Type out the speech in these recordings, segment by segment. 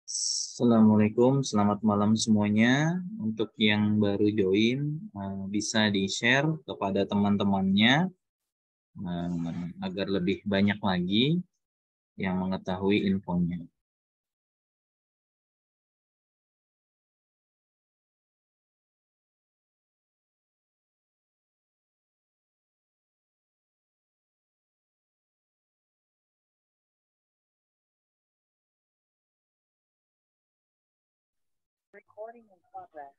Assalamualaikum, selamat malam semuanya. Untuk yang baru join, bisa di-share kepada teman-temannya agar lebih banyak lagi yang mengetahui infonya. Recording in progress.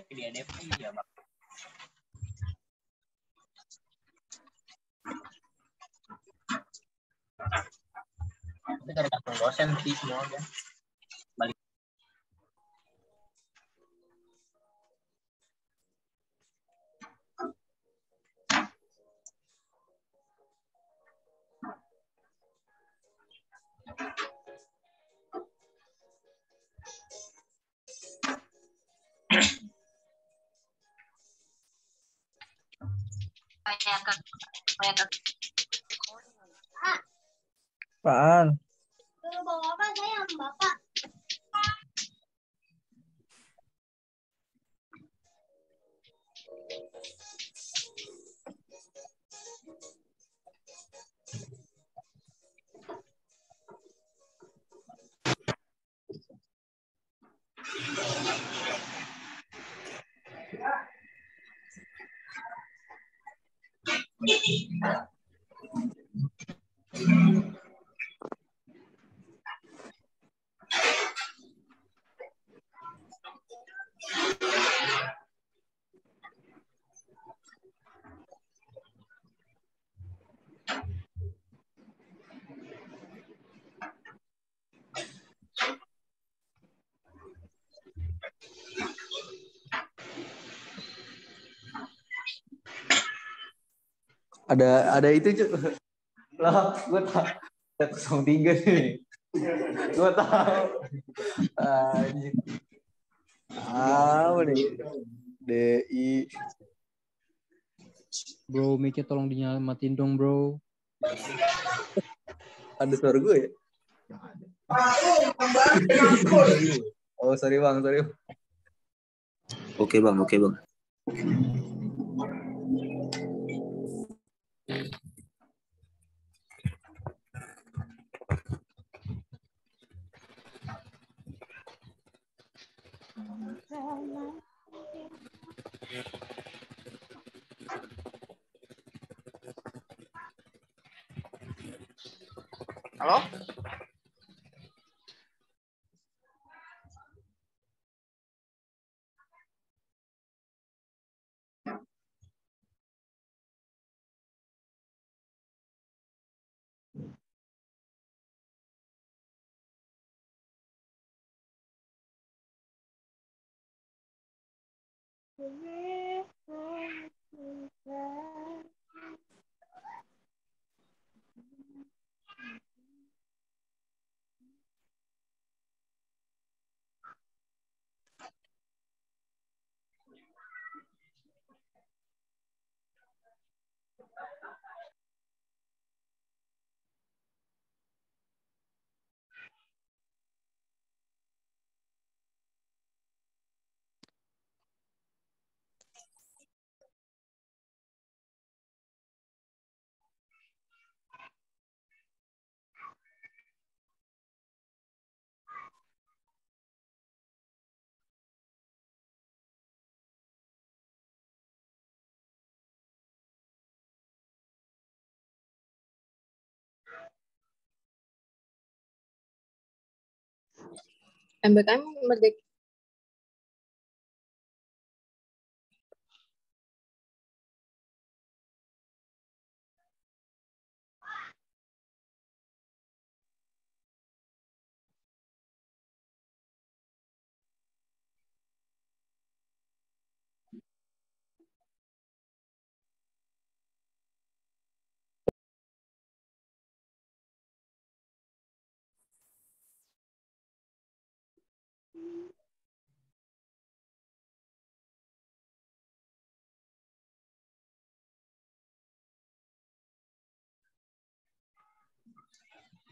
PDF ya, Bang. Itu tergantung dosen sih semuanya. Balik. Apaan? Bawa apa saya Bapak? Ada itu cuy. Lah, gue tahu. Ada 03 nih. Gue tahu. Anjir. Nih. DI. Bro, mic-nya tolong dinyamatin dong, bro. Ada suara gue ya? Oh, sorry bang, sorry. Oke bang, oke bang. Halo? MBKM merdeka.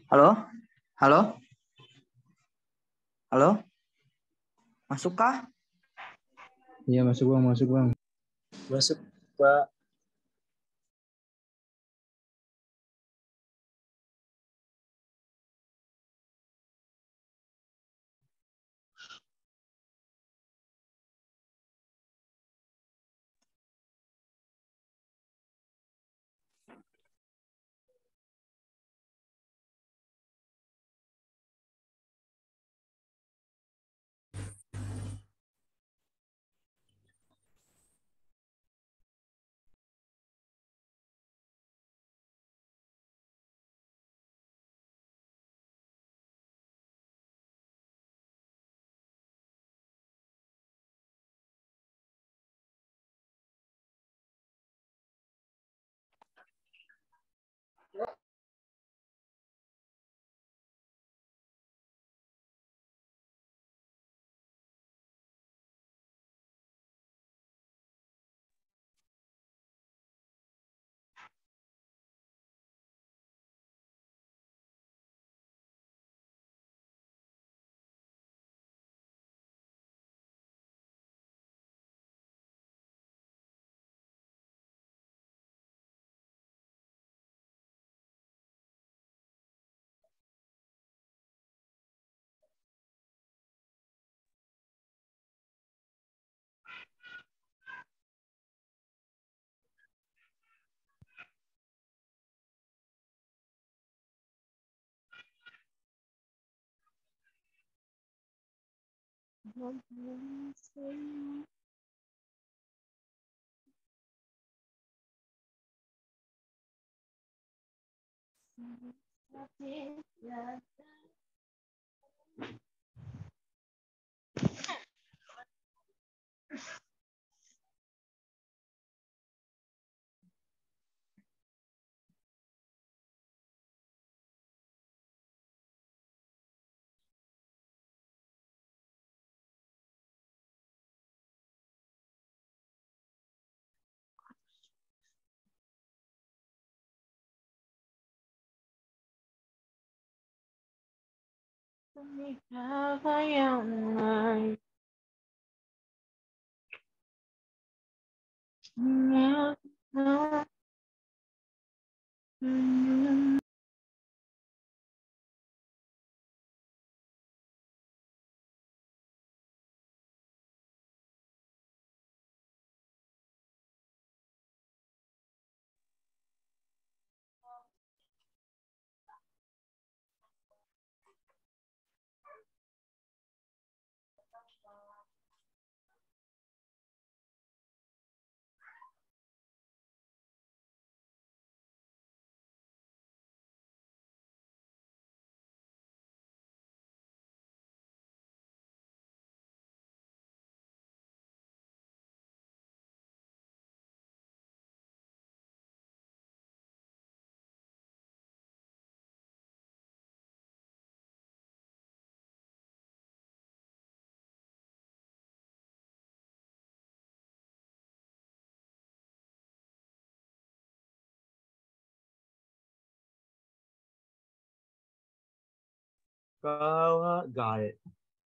Halo? Halo? Halo? Masukkah? Iya masuk bang, masuk bang. Masuk Pak.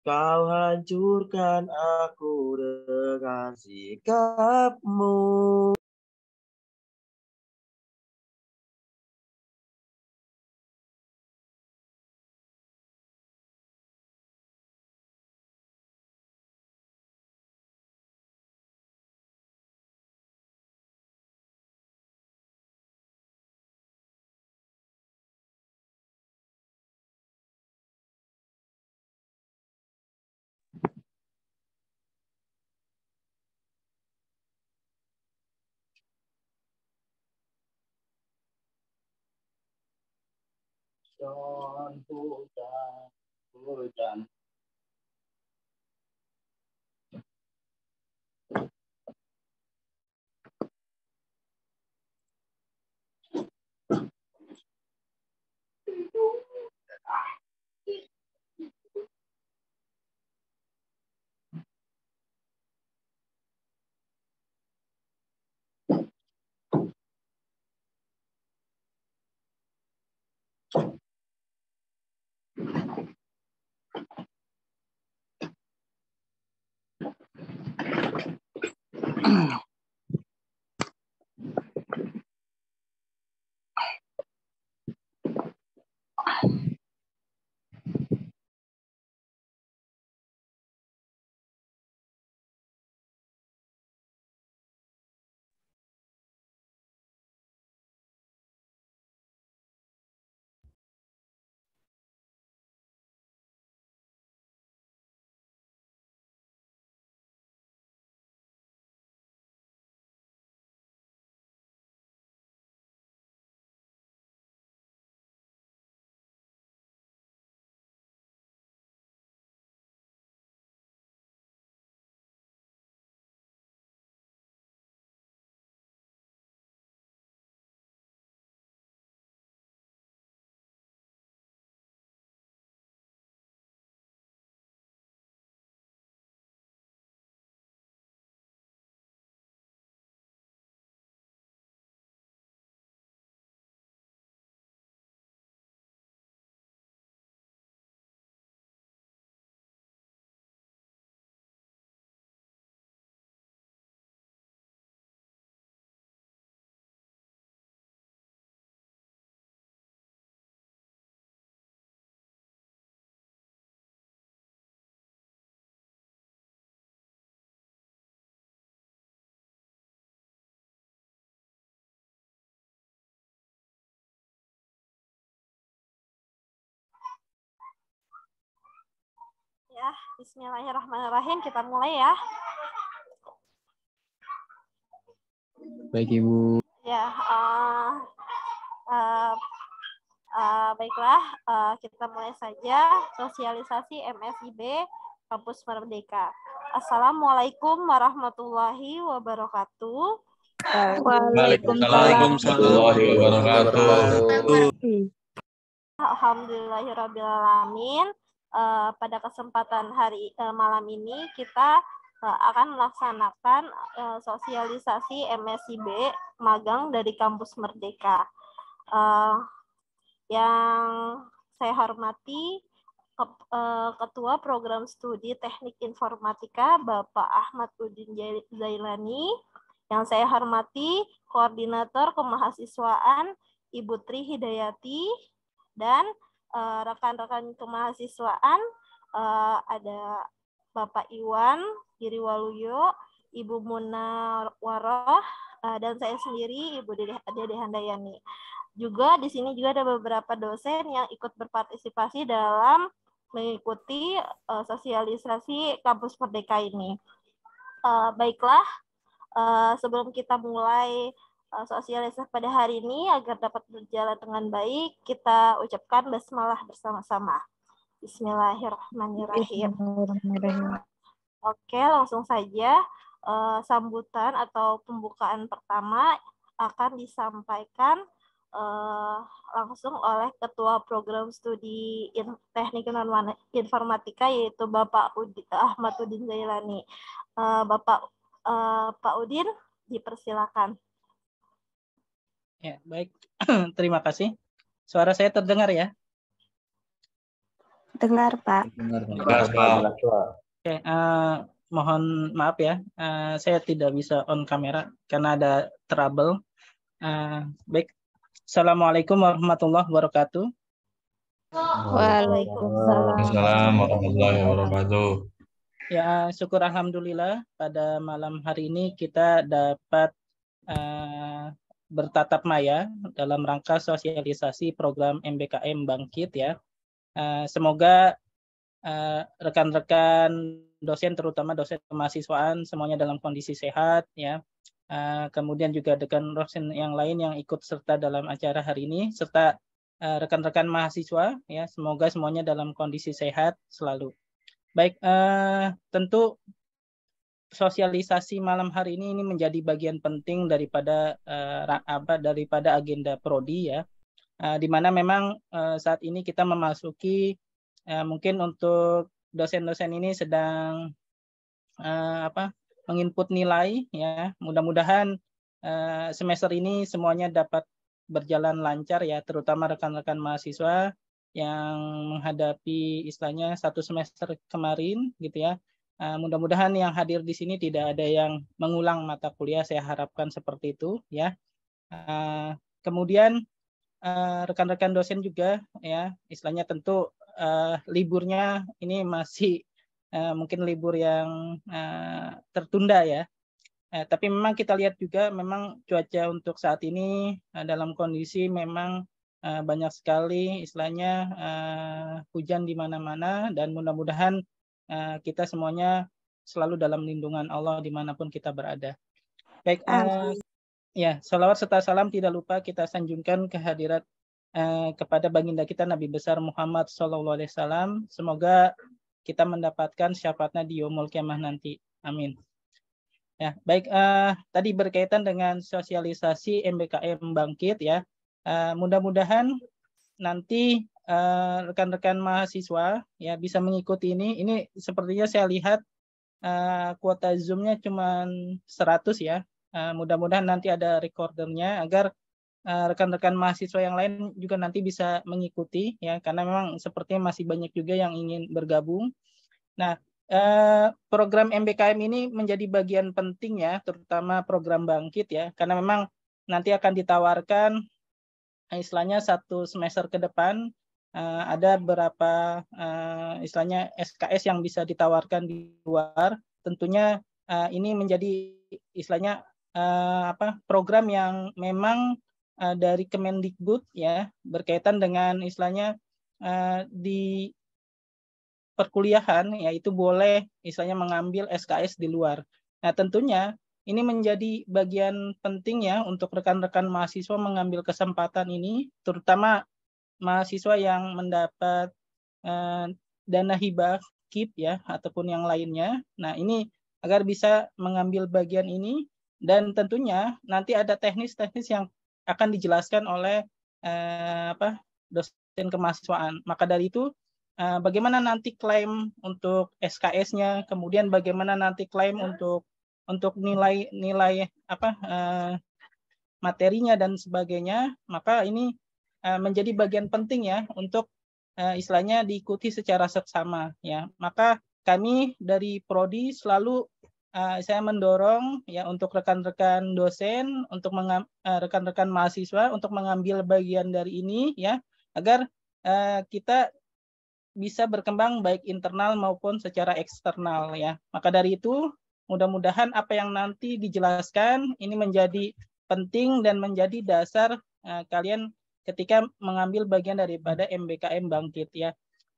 Kau hancurkan aku dengan sikapmu. Hujan. Ya, bismillahirrahmanirrahim. Kita mulai ya. Baik Ibu. Ya, baiklah, kita mulai saja sosialisasi MSIB Kampus Merdeka. Assalamualaikum warahmatullahi wabarakatuh. Waalaikumsalam warahmatullahi wabarakatuh. Alhamdulillahirrabbilalamin. Pada kesempatan malam ini kita akan melaksanakan sosialisasi MSIB magang dari Kampus Merdeka. Yang saya hormati Ketua Program Studi Teknik Informatika Bapak Ahmad Udin Zailani. Yang saya hormati Koordinator Kemahasiswaan Ibu Tri Hidayati dan rekan-rekan kemahasiswaan ada Bapak Iwan Giriwaluyo, Ibu Munawaroh, dan saya sendiri Ibu Dede Handayani. Juga di sini juga ada beberapa dosen yang ikut berpartisipasi dalam mengikuti sosialisasi Kampus Merdeka ini. Baiklah, sebelum kita mulai sosialisasi pada hari ini agar dapat berjalan dengan baik, kita ucapkan basmalah bersama-sama. Bismillahirrahmanirrahim. Oke, langsung saja sambutan atau pembukaan pertama akan disampaikan langsung oleh Ketua Program Studi Teknik Informatika yaitu Bapak Ahmad Udin Zailani. Pak Udin, dipersilakan. Ya, baik. Terima kasih. Suara saya terdengar ya? Dengar, Pak. Dengar, Pak. Oke, mohon maaf ya, saya tidak bisa on kamera karena ada trouble. Baik, Assalamualaikum warahmatullahi wabarakatuh. Waalaikumsalam warahmatullahi wabarakatuh. Ya, syukur alhamdulillah pada malam hari ini kita dapat bertatap maya dalam rangka sosialisasi program MBKM Bangkit ya. Semoga rekan-rekan dosen, terutama dosen kemahasiswaan, semuanya dalam kondisi sehat ya. Kemudian juga rekan dosen yang lain yang ikut serta dalam acara hari ini, serta rekan-rekan mahasiswa ya, semoga semuanya dalam kondisi sehat selalu. Baik, tentu sosialisasi malam hari ini menjadi bagian penting daripada daripada agenda prodi ya, di mana memang saat ini kita memasuki mungkin untuk dosen-dosen ini sedang menginput nilai ya. Mudah-mudahan semester ini semuanya dapat berjalan lancar ya, terutama rekan-rekan mahasiswa yang menghadapi istilahnya satu semester kemarin gitu ya. Mudah-mudahan yang hadir di sini tidak ada yang mengulang mata kuliah, saya harapkan seperti itu ya. Kemudian rekan-rekan dosen juga ya, istilahnya tentu liburnya ini masih mungkin libur yang tertunda ya. Tapi memang kita lihat juga memang cuaca untuk saat ini dalam kondisi memang banyak sekali istilahnya hujan di mana-mana, dan mudah-mudahan kita semuanya selalu dalam lindungan Allah dimanapun kita berada. Baik, ya, salawat serta salam tidak lupa kita sanjungkan kehadirat kepada baginda kita Nabi besar Muhammad SAW. Semoga kita mendapatkan syafaatnya di yaumul kiamah nanti. Amin. Ya, baik, tadi berkaitan dengan sosialisasi MBKM Bangkit ya. Mudah-mudahan nanti rekan-rekan mahasiswa ya bisa mengikuti ini. Ini sepertinya saya lihat kuota Zoom-nya cuma 100 ya. Mudah-mudahan nanti ada recordernya agar rekan-rekan mahasiswa yang lain juga nanti bisa mengikuti ya, karena memang sepertinya masih banyak juga yang ingin bergabung. Nah, program MBKM ini menjadi bagian penting ya, terutama program Bangkit ya, karena memang nanti akan ditawarkan istilahnya satu semester ke depan ada beberapa istilahnya SKS yang bisa ditawarkan di luar. Tentunya ini menjadi istilahnya program yang memang dari Kemendikbud ya, berkaitan dengan istilahnya di perkuliahan yaitu boleh istilahnya mengambil SKS di luar. Nah, tentunya ini menjadi bagian penting ya untuk rekan-rekan mahasiswa mengambil kesempatan ini, terutama mahasiswa yang mendapat dana hibah KIP ya ataupun yang lainnya. Nah, ini agar bisa mengambil bagian ini, dan tentunya nanti ada teknis-teknis yang akan dijelaskan oleh dosen kemahasiswaan. Maka dari itu bagaimana nanti klaim untuk SKS-nya, kemudian bagaimana nanti klaim untuk nilai materinya dan sebagainya, maka ini menjadi bagian penting ya untuk istilahnya diikuti secara seksama ya. Maka kami dari Prodi selalu saya mendorong ya untuk rekan-rekan dosen, untuk rekan-rekan mahasiswa untuk mengambil bagian dari ini ya, agar kita bisa berkembang baik internal maupun secara eksternal ya. Maka dari itu mudah-mudahan apa yang nanti dijelaskan ini menjadi penting dan menjadi dasar kalian ketika mengambil bagian daripada MBKM Bangkit ya.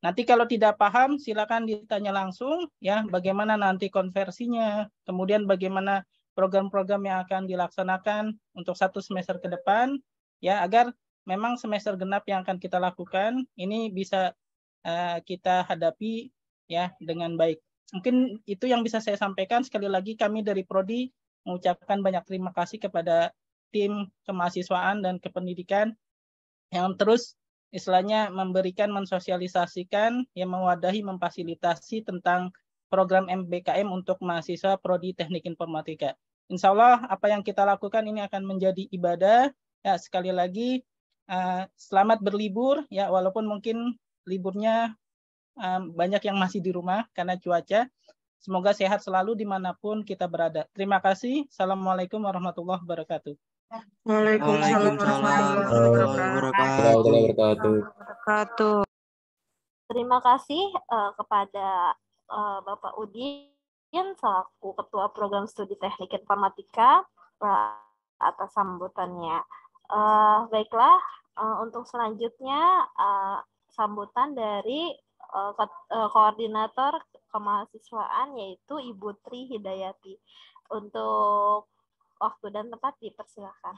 Nanti kalau tidak paham silakan ditanya langsung ya, bagaimana nanti konversinya, kemudian bagaimana program-program yang akan dilaksanakan untuk 1 semester ke depan ya, agar memang semester genap yang akan kita lakukan ini bisa kita hadapi ya dengan baik. Mungkin itu yang bisa saya sampaikan. Sekali lagi kami dari Prodi mengucapkan banyak terima kasih kepada tim kemahasiswaan dan kependidikan yang terus istilahnya memberikan, mensosialisasikan, yang mewadahi, memfasilitasi tentang program MBKM untuk mahasiswa Prodi Teknik Informatika. Insya Allah apa yang kita lakukan ini akan menjadi ibadah. Ya, sekali lagi selamat berlibur ya, walaupun mungkin liburnya banyak yang masih di rumah karena cuaca. Semoga sehat selalu dimanapun kita berada. Terima kasih. Assalamualaikum warahmatullahi wabarakatuh. Waalaikumsalam warahmatullahi wabarakatuh. Terima kasih kepada Bapak Udin selaku Ketua Program Studi Teknik Informatika atas sambutannya. Baiklah, untuk selanjutnya sambutan dari koordinator kemahasiswaan yaitu Ibu Tri Hidayati. Untuk waktu dan tempat dipersilakan.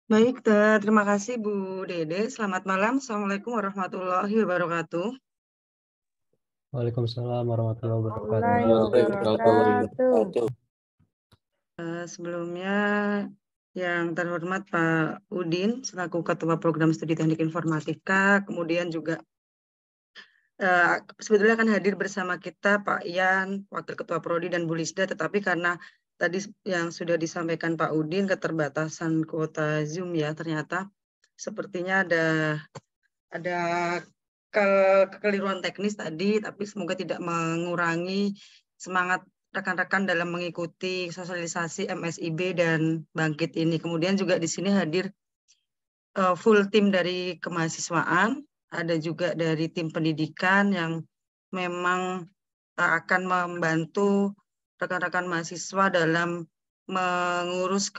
Baik, terima kasih Bu Dede. Selamat malam. Assalamualaikum warahmatullahi wabarakatuh. Waalaikumsalam warahmatullahi wabarakatuh. Sebelumnya yang terhormat Pak Udin selaku Ketua Program Studi Teknik Informatika, kemudian juga sebetulnya akan hadir bersama kita Pak Ian, Wakil Ketua Prodi dan Bu Lisda, tetapi karena tadi yang sudah disampaikan Pak Udin, keterbatasan kuota Zoom ya, ternyata sepertinya ada kekeliruan teknis tadi, tapi semoga tidak mengurangi semangat rekan-rekan dalam mengikuti sosialisasi MSIB dan Bangkit ini. Kemudian juga di sini hadir full tim dari kemahasiswaan, ada juga dari tim pendidikan yang memang akan membantu rekan-rekan mahasiswa dalam mengurus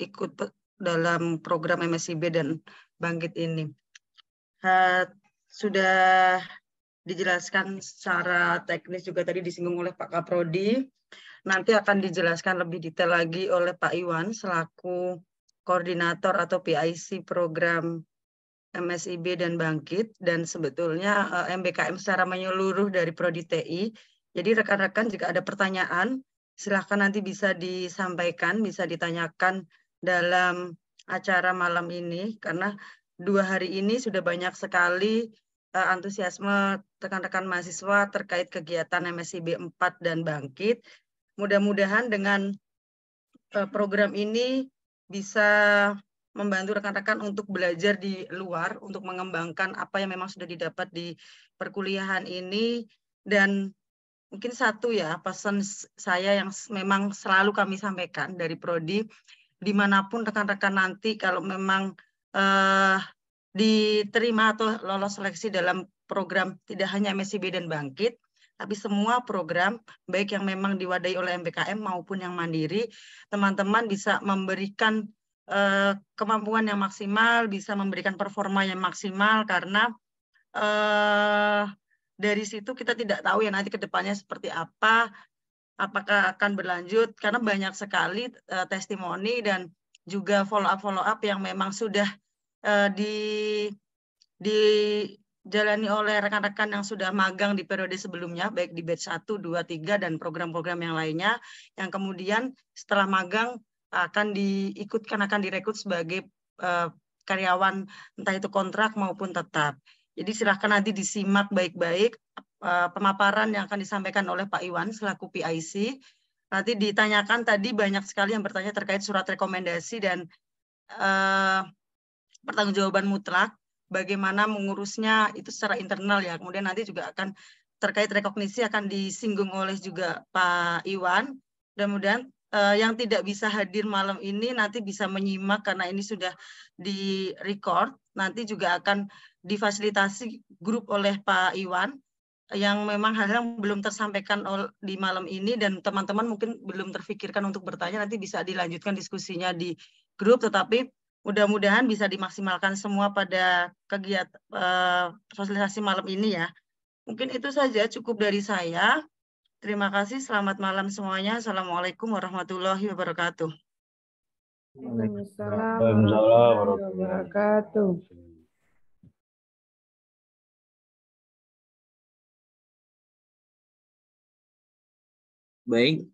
ikut dalam program MSIB dan Bangkit ini. Sudah dijelaskan secara teknis juga tadi disinggung oleh Pak Kaprodi. Nanti akan dijelaskan lebih detail lagi oleh Pak Iwan selaku koordinator atau PIC program MSIB dan Bangkit, dan sebetulnya MBKM secara menyeluruh dari Prodi TI. Jadi rekan-rekan jika ada pertanyaan, silahkan nanti bisa disampaikan, bisa ditanyakan dalam acara malam ini, karena 2 hari ini sudah banyak sekali antusiasme rekan-rekan mahasiswa terkait kegiatan MSIB 4 dan Bangkit. Mudah-mudahan dengan program ini bisa membantu rekan-rekan untuk belajar di luar, untuk mengembangkan apa yang memang sudah didapat di perkuliahan ini. Dan mungkin satu ya, pesan saya yang memang selalu kami sampaikan dari Prodi, dimanapun rekan-rekan nanti kalau memang diterima atau lolos seleksi dalam program tidak hanya MSIB dan Bangkit, tapi semua program, baik yang memang diwadahi oleh MBKM maupun yang mandiri, teman-teman bisa memberikan kemampuan yang maksimal, bisa memberikan performa yang maksimal, karena dari situ kita tidak tahu ya nanti ke depannya seperti apa, apakah akan berlanjut, karena banyak sekali testimoni dan juga follow-up yang memang sudah dijalani oleh rekan-rekan yang sudah magang di periode sebelumnya, baik di batch 1, 2, 3, dan program-program yang lainnya, yang kemudian setelah magang akan direkrut sebagai karyawan, entah itu kontrak maupun tetap. Jadi silahkan nanti disimak baik-baik pemaparan yang akan disampaikan oleh Pak Iwan selaku PIC. Nanti ditanyakan tadi banyak sekali yang bertanya terkait surat rekomendasi dan pertanggungjawaban mutlak. bagaimana mengurusnya itu secara internal ya. Kemudian nanti juga akan terkait rekognisi akan disinggung oleh juga Pak Iwan. Kemudian yang tidak bisa hadir malam ini nanti bisa menyimak karena ini sudah di-record. Nanti juga akan difasilitasi grup oleh Pak Iwan yang memang hal yang belum tersampaikan di malam ini dan teman-teman mungkin belum terfikirkan untuk bertanya, nanti bisa dilanjutkan diskusinya di grup, tetapi mudah-mudahan bisa dimaksimalkan semua pada kegiatan fasilitasi malam ini ya. Mungkin itu saja, cukup dari saya. Terima kasih, selamat malam semuanya. Assalamualaikum warahmatullahi wabarakatuh. Waalaikumsalam warahmatullahi wabarakatuh. Baik,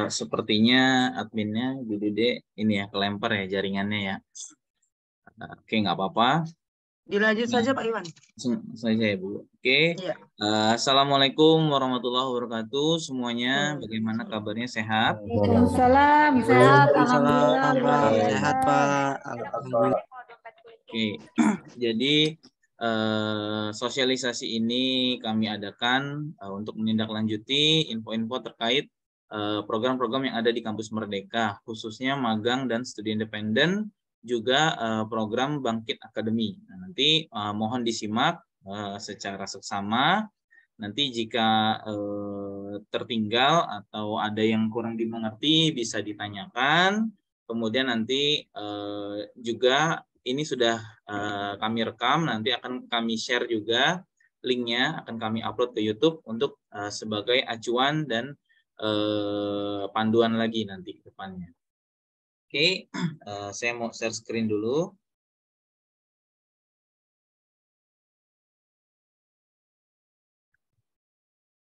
sepertinya adminnya Bu Dede ini ya kelempar ya jaringannya ya. Oke, nggak apa-apa. Dilanjut saja Pak Iwan. Saya Bu. Oke. Iya. Assalamualaikum warahmatullahi wabarakatuh semuanya. Bagaimana kabarnya, sehat? Waalaikumsalam, sehat. Alhamdulillah. Sehat Pak. Alhamdulillah. Oke. Jadi sosialisasi ini kami adakan untuk menindaklanjuti info-info terkait program-program yang ada di Kampus Merdeka, khususnya magang dan studi independen, juga program Bangkit Academy. Nah, nanti mohon disimak secara seksama. Nanti jika tertinggal atau ada yang kurang dimengerti bisa ditanyakan. Kemudian nanti juga ini sudah kami rekam, nanti akan kami share juga linknya, akan kami upload ke YouTube untuk sebagai acuan dan panduan lagi nanti ke depannya. Oke, saya mau share screen dulu.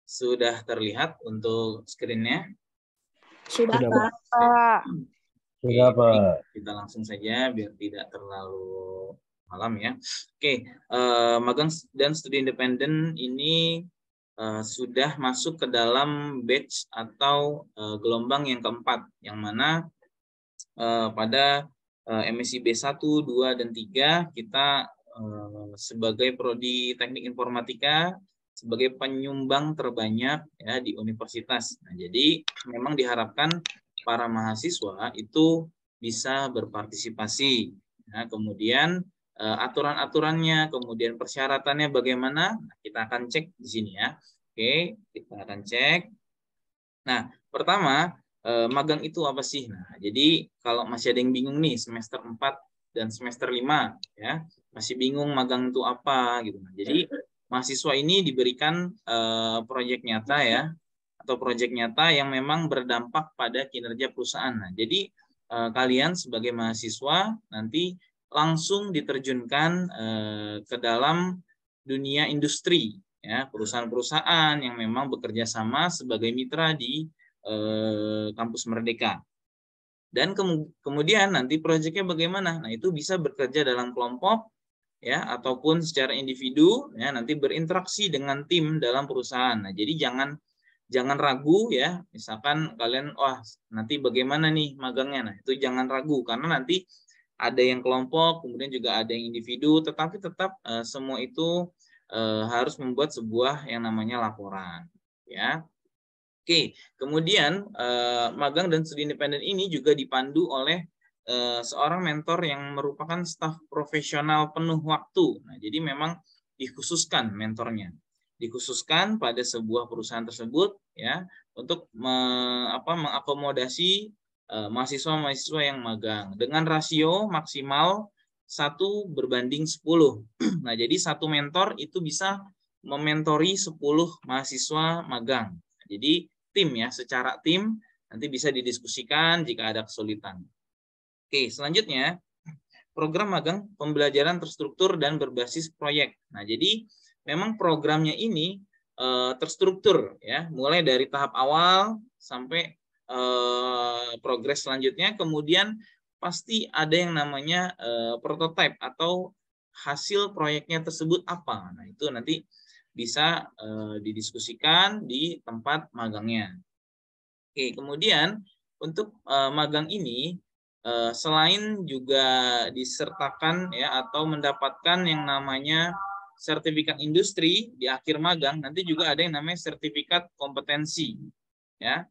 Sudah terlihat untuk screen-nya? Sudah, Pak. Sudah, Pak. Kita langsung saja biar tidak terlalu malam ya. Oke, magang dan studi independen ini sudah masuk ke dalam batch atau gelombang yang keempat, yang mana pada MSI B1, 2, dan 3 kita sebagai prodi Teknik Informatika sebagai penyumbang terbanyak ya di universitas. Nah, jadi memang diharapkan para mahasiswa itu bisa berpartisipasi. Nah, kemudian aturan-aturannya, kemudian persyaratannya bagaimana? Nah, kita akan cek di sini ya. Oke, kita akan cek. Nah, pertama, magang itu apa sih? Nah, jadi kalau masih ada yang bingung nih semester 4 dan semester 5 ya, masih bingung magang itu apa gitu. Nah, jadi mahasiswa ini diberikan proyek nyata ya, atau proyek nyata yang memang berdampak pada kinerja perusahaan. Nah, jadi kalian sebagai mahasiswa nanti langsung diterjunkan ke dalam dunia industri ya, perusahaan-perusahaan yang memang bekerja sama sebagai mitra di Kampus Merdeka. Dan kemudian nanti proyeknya bagaimana? Nah, itu bisa bekerja dalam kelompok ya, ataupun secara individu ya, nanti berinteraksi dengan tim dalam perusahaan. Nah, jadi jangan ragu ya, misalkan kalian wah nanti bagaimana nih magangnya. Nah, itu jangan ragu karena nanti ada yang kelompok, kemudian juga ada yang individu, tetapi tetap semua itu harus membuat sebuah yang namanya laporan ya. Oke, kemudian magang dan studi independen ini juga dipandu oleh seorang mentor yang merupakan staf profesional penuh waktu. Nah, jadi memang dikhususkan mentornya, dikhususkan pada sebuah perusahaan tersebut ya untuk mengakomodasi mahasiswa-mahasiswa yang magang dengan rasio maksimal 1:10. Nah, jadi satu mentor itu bisa mementori 10 mahasiswa magang. Jadi tim ya, secara tim nanti bisa didiskusikan jika ada kesulitan. Oke, selanjutnya program magang pembelajaran terstruktur dan berbasis proyek. Nah, jadi memang programnya ini terstruktur ya, mulai dari tahap awal sampai progres selanjutnya, kemudian pasti ada yang namanya prototipe atau hasil proyeknya tersebut apa. Nah, itu nanti bisa didiskusikan di tempat magangnya. Oke, kemudian untuk magang ini selain juga disertakan ya atau mendapatkan yang namanya sertifikat industri di akhir magang, nanti juga ada yang namanya sertifikat kompetensi ya.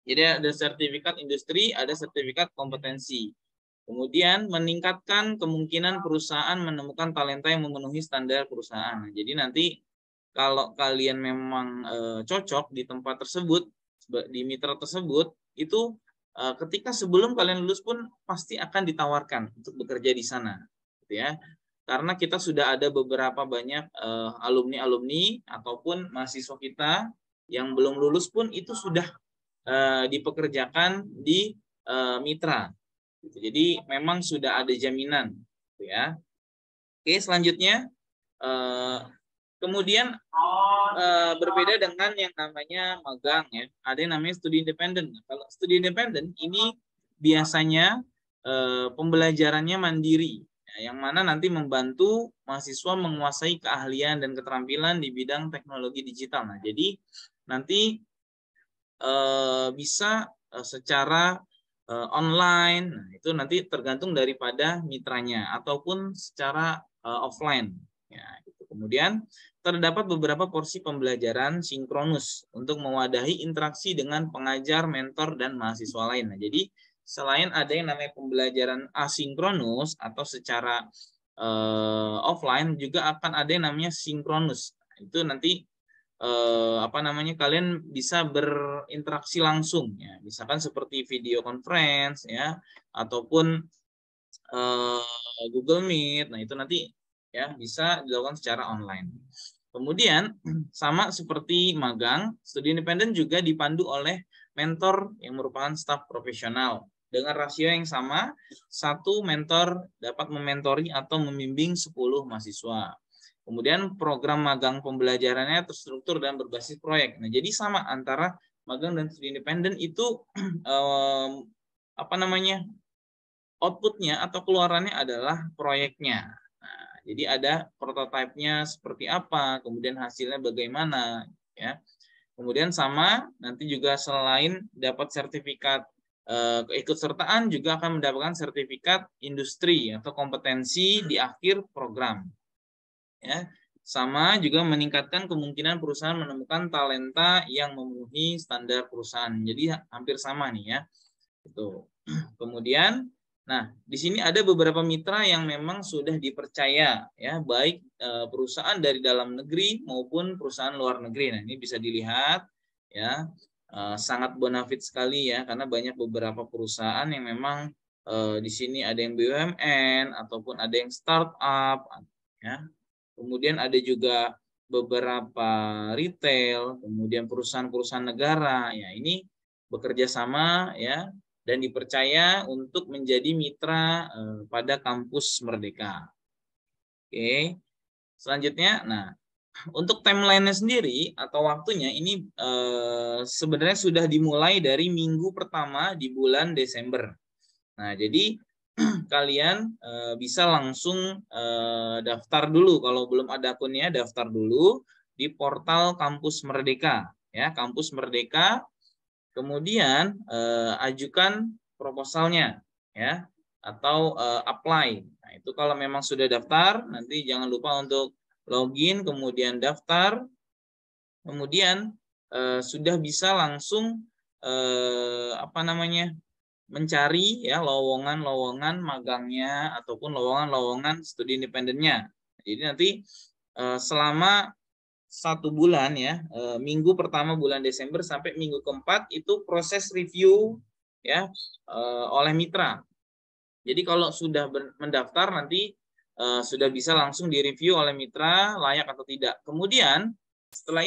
Jadi ada sertifikat industri, ada sertifikat kompetensi. Kemudian meningkatkan kemungkinan perusahaan menemukan talenta yang memenuhi standar perusahaan. Nah, jadi nanti kalau kalian memang cocok di tempat tersebut, di mitra tersebut, itu ketika sebelum kalian lulus pun pasti akan ditawarkan untuk bekerja di sana, gitu ya. Karena kita sudah ada beberapa banyak alumni-alumni ataupun mahasiswa kita yang belum lulus pun itu sudah dipekerjakan di mitra. Jadi memang sudah ada jaminan, gitu ya. Oke, selanjutnya kemudian berbeda dengan yang namanya magang ya. Ada yang namanya studi independen. Kalau studi independen ini biasanya pembelajarannya mandiri, ya, yang mana nanti membantu mahasiswa menguasai keahlian dan keterampilan di bidang teknologi digital. Nah, jadi nanti bisa secara online. Nah, itu nanti tergantung daripada mitranya ataupun secara offline. Ya, gitu. Kemudian terdapat beberapa porsi pembelajaran sinkronus untuk mewadahi interaksi dengan pengajar, mentor, dan mahasiswa lain. Nah, jadi selain ada yang namanya pembelajaran asinkronus atau secara offline, juga akan ada yang namanya sinkronus. Nah, itu nanti kalian bisa berinteraksi langsung ya, misalkan seperti video conference ya ataupun Google Meet. Nah, itu nanti ya bisa dilakukan secara online. Kemudian sama seperti magang, studi independen juga dipandu oleh mentor yang merupakan staf profesional dengan rasio yang sama, 1 mentor dapat mementori atau membimbing 10 mahasiswa. Kemudian program magang pembelajarannya terstruktur dan berbasis proyek. Nah, jadi sama antara magang dan studi independen itu outputnya atau keluarannya adalah proyeknya. Nah, jadi ada prototipenya seperti apa, kemudian hasilnya bagaimana, ya. Kemudian sama nanti juga selain dapat sertifikat keikutsertaan juga akan mendapatkan sertifikat industri atau kompetensi di akhir program. Ya, sama juga meningkatkan kemungkinan perusahaan menemukan talenta yang memenuhi standar perusahaan. Jadi hampir sama nih ya. Itu. Kemudian, nah di sini ada beberapa mitra yang memang sudah dipercaya ya, baik perusahaan dari dalam negeri maupun perusahaan luar negeri. Nah ini bisa dilihat ya, sangat bonafit sekali ya, karena banyak beberapa perusahaan yang memang di sini ada yang BUMN ataupun ada yang startup ya. Kemudian ada juga beberapa retail, kemudian perusahaan-perusahaan negara. Ya, ini bekerja sama ya dan dipercaya untuk menjadi mitra pada kampus Merdeka. Oke. Selanjutnya, nah, untuk timeline-nya sendiri atau waktunya ini sebenarnya sudah dimulai dari minggu pertama di bulan Desember. Nah, jadi kalian bisa langsung daftar dulu kalau belum ada akunnya, daftar dulu di portal Kampus Merdeka ya, Kampus Merdeka. Kemudian ajukan proposalnya ya atau apply. Nah, itu kalau memang sudah daftar, nanti jangan lupa untuk login kemudian daftar. Kemudian sudah bisa langsung mencari ya lowongan-lowongan magangnya ataupun lowongan-lowongan studi independennya. Jadi nanti selama 1 bulan ya, minggu pertama bulan Desember sampai minggu keempat itu proses review ya oleh mitra. Jadi kalau sudah mendaftar nanti sudah bisa langsung direview oleh mitra layak atau tidak. Kemudian setelah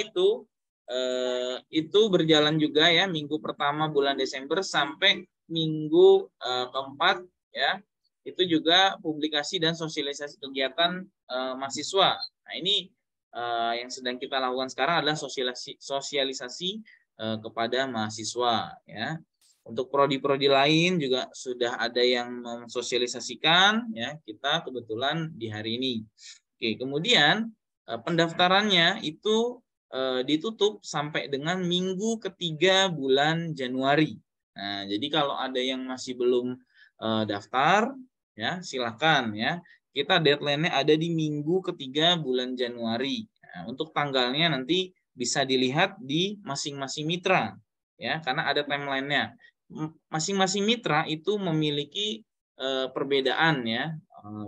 itu berjalan juga ya minggu pertama bulan Desember sampai minggu keempat ya, itu juga publikasi dan sosialisasi kegiatan mahasiswa. Nah ini yang sedang kita lakukan sekarang adalah sosialisasi kepada mahasiswa ya. Untuk prodi-prodi lain juga sudah ada yang mensosialisasikan ya, kita kebetulan di hari ini. Oke, kemudian pendaftarannya itu ditutup sampai dengan minggu ketiga bulan Januari. Nah, jadi kalau ada yang masih belum daftar, ya silakan ya. Kita deadline-nya ada di minggu ketiga bulan Januari. Nah, untuk tanggalnya nanti bisa dilihat di masing-masing mitra, ya, karena ada timeline-nya. Masing-masing mitra itu memiliki perbedaan ya.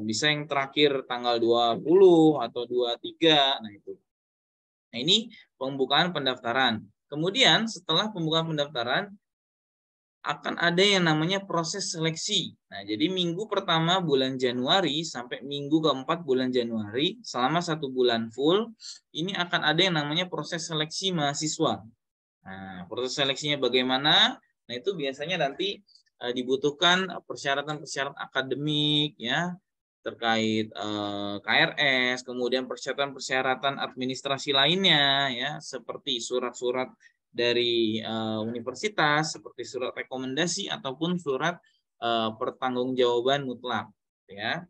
Bisa yang terakhir tanggal 20 atau 23. Nah, itu. Nah, ini pembukaan pendaftaran. Kemudian setelah pembukaan pendaftaran akan ada yang namanya proses seleksi. Nah, jadi minggu pertama bulan Januari sampai minggu keempat bulan Januari, selama 1 bulan full, ini akan ada yang namanya proses seleksi mahasiswa. Nah, proses seleksinya bagaimana? Nah, itu biasanya nanti dibutuhkan persyaratan-persyaratan akademik, ya, terkait KRS, kemudian persyaratan-persyaratan administrasi lainnya, ya, seperti surat-surat dari universitas, seperti surat rekomendasi ataupun surat pertanggungjawaban mutlak, ya.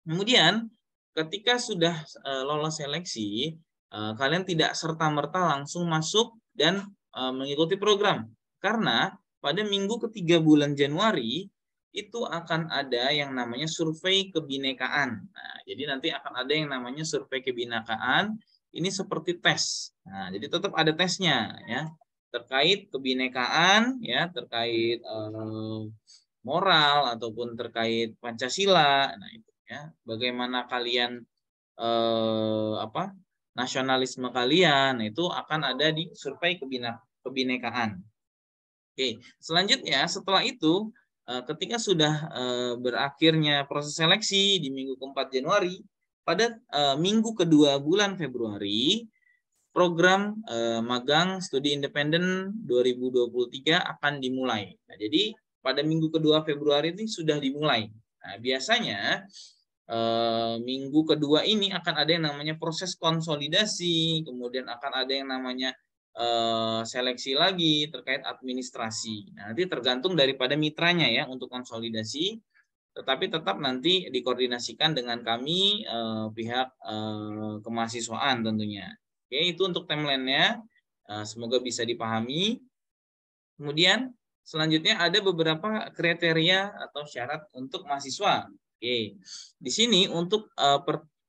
Kemudian ketika sudah lolos seleksi, kalian tidak serta-merta langsung masuk dan mengikuti program, karena pada minggu ketiga bulan Januari itu akan ada yang namanya survei kebinekaan. Nah, jadi nanti akan ada yang namanya survei kebinekaan. Ini seperti tes. Nah, jadi tetap ada tesnya, ya, terkait kebinekaan, ya, terkait moral ataupun terkait Pancasila. Nah, itu ya, bagaimana kalian nasionalisme kalian, itu akan ada di survei kebinekaan. Oke, selanjutnya setelah itu ketika sudah berakhirnya proses seleksi di minggu keempat Januari, pada minggu kedua bulan Februari, program magang studi independen 2023 akan dimulai. Nah, jadi pada minggu kedua Februari ini sudah dimulai. Nah, biasanya minggu kedua ini akan ada yang namanya proses konsolidasi, kemudian akan ada yang namanya seleksi lagi terkait administrasi. Nah, nanti tergantung daripada mitranya ya untuk konsolidasi, tetapi tetap nanti dikoordinasikan dengan kami pihak kemahasiswaan tentunya. Oke, itu untuk timeline-nya. Semoga bisa dipahami. Kemudian selanjutnya ada beberapa kriteria atau syarat untuk mahasiswa. Oke, di sini untuk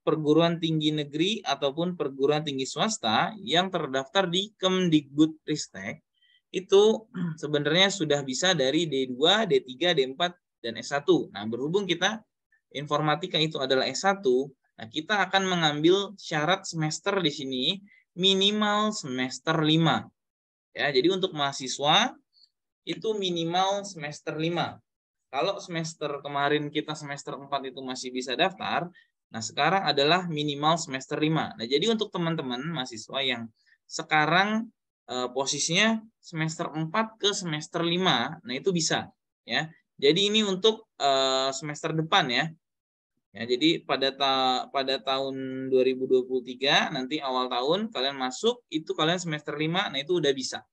perguruan tinggi negeri ataupun perguruan tinggi swasta yang terdaftar di Kemdikbudristek itu sebenarnya sudah bisa dari D2, D3, D4, dan S1. Nah, berhubung kita informatika itu adalah S1, nah kita akan mengambil syarat semester di sini minimal semester 5. Ya, jadi untuk mahasiswa itu minimal semester 5. Kalau semester kemarin kita semester 4 itu masih bisa daftar, nah sekarang adalah minimal semester 5. Nah, jadi untuk teman-teman mahasiswa yang sekarang posisinya semester 4 ke semester 5, nah itu bisa ya. Jadi ini untuk semester depan ya. Ya, jadi pada tahun 2023 nanti awal tahun kalian masuk itu kalian semester 5, nah itu udah bisa.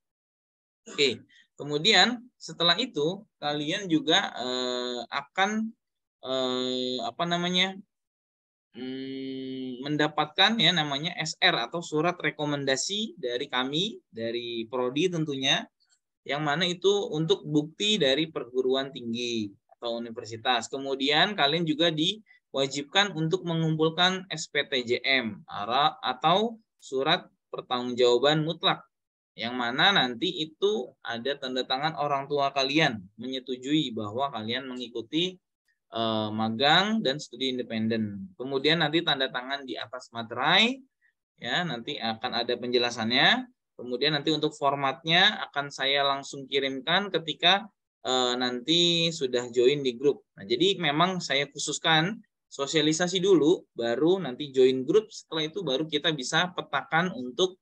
Oke. Kemudian setelah itu kalian juga akan mendapatkan ya namanya SR atau surat rekomendasi dari kami, dari prodi tentunya, yang mana itu untuk bukti dari perguruan tinggi atau universitas. Kemudian kalian juga diwajibkan untuk mengumpulkan SPTJM atau surat pertanggungjawaban mutlak, yang mana nanti itu ada tanda tangan orang tua kalian menyetujui bahwa kalian mengikuti magang dan studi independen. Kemudian nanti tanda tangan di atas materai, ya nanti akan ada penjelasannya. Kemudian nanti untuk formatnya akan saya langsung kirimkan ketika nanti sudah join di grup. Nah, jadi memang saya khususkan sosialisasi dulu, baru nanti join grup. Setelah itu baru kita bisa petakan untuk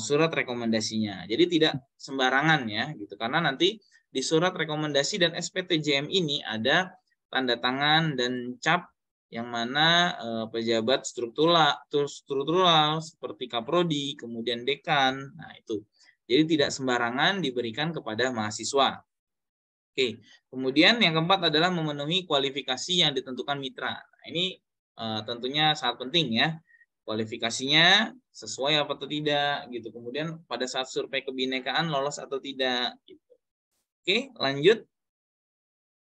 surat rekomendasinya. Jadi tidak sembarangan ya, gitu. Karena nanti di surat rekomendasi dan SPTJM ini ada tanda tangan dan cap yang mana pejabat struktural seperti kaprodi, kemudian dekan. Nah, itu. Jadi tidak sembarangan diberikan kepada mahasiswa. Oke. Kemudian yang keempat adalah memenuhi kualifikasi yang ditentukan mitra. Nah, ini tentunya sangat penting ya. Kualifikasinya sesuai apa atau tidak gitu. Kemudian pada saat survei kebinekaan lolos atau tidak gitu. Oke, lanjut.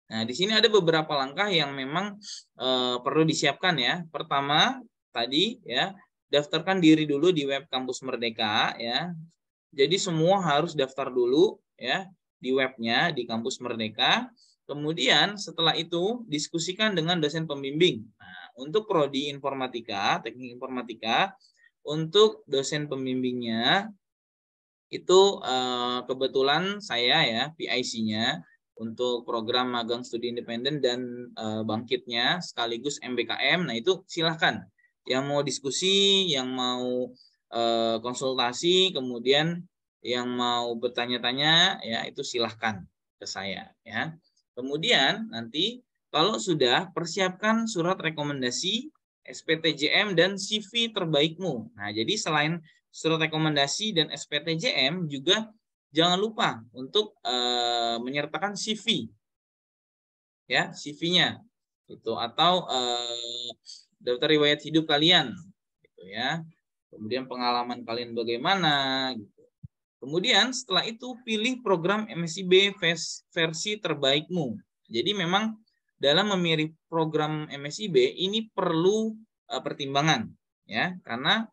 Nah, di sini ada beberapa langkah yang memang perlu disiapkan ya. Pertama, tadi ya, daftarkan diri dulu di web Kampus Merdeka ya. Jadi semua harus daftar dulu ya di webnya di Kampus Merdeka. Kemudian setelah itu diskusikan dengan dosen pembimbing. Nah, untuk prodi informatika, teknik informatika, untuk dosen pembimbingnya itu kebetulan saya ya PIC-nya untuk program magang studi independen dan bangkitnya sekaligus MBKM. Nah, itu silahkan yang mau diskusi, yang mau konsultasi, kemudian yang mau bertanya-tanya ya itu silahkan ke saya ya. Kemudian nanti kalau sudah persiapkan surat rekomendasi, SPTJM dan CV terbaikmu. Nah, jadi selain surat rekomendasi dan SPTJM juga jangan lupa untuk menyertakan CV ya, CV-nya itu atau daftar riwayat hidup kalian gitu ya. Kemudian pengalaman kalian bagaimana gitu. Kemudian setelah itu pilih program MSIB versi terbaikmu. Jadi memang dalam memilih program MSIB ini perlu pertimbangan ya, karena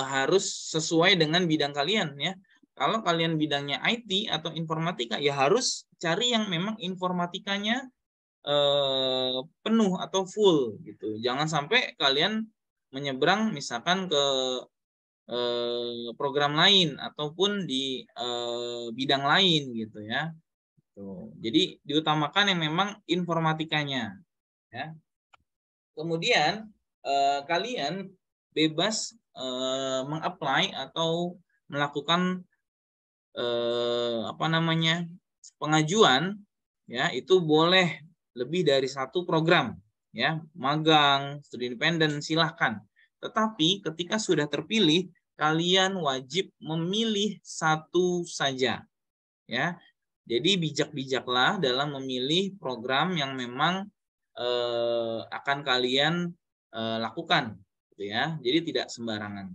harus sesuai dengan bidang kalian ya. Kalau kalian bidangnya IT atau informatika ya harus cari yang memang informatikanya penuh atau full gitu. Jangan sampai kalian menyeberang misalkan ke program lain ataupun di bidang lain gitu ya. Tuh. Jadi diutamakan yang memang informatikanya ya. Kemudian kalian bebas meng-apply atau melakukan pengajuan ya, itu boleh lebih dari satu program ya, magang, studi independen silahkan. Tetapi ketika sudah terpilih, kalian wajib memilih satu saja ya. Jadi bijak-bijaklah dalam memilih program yang memang akan kalian lakukan gitu ya. Jadi tidak sembarangan.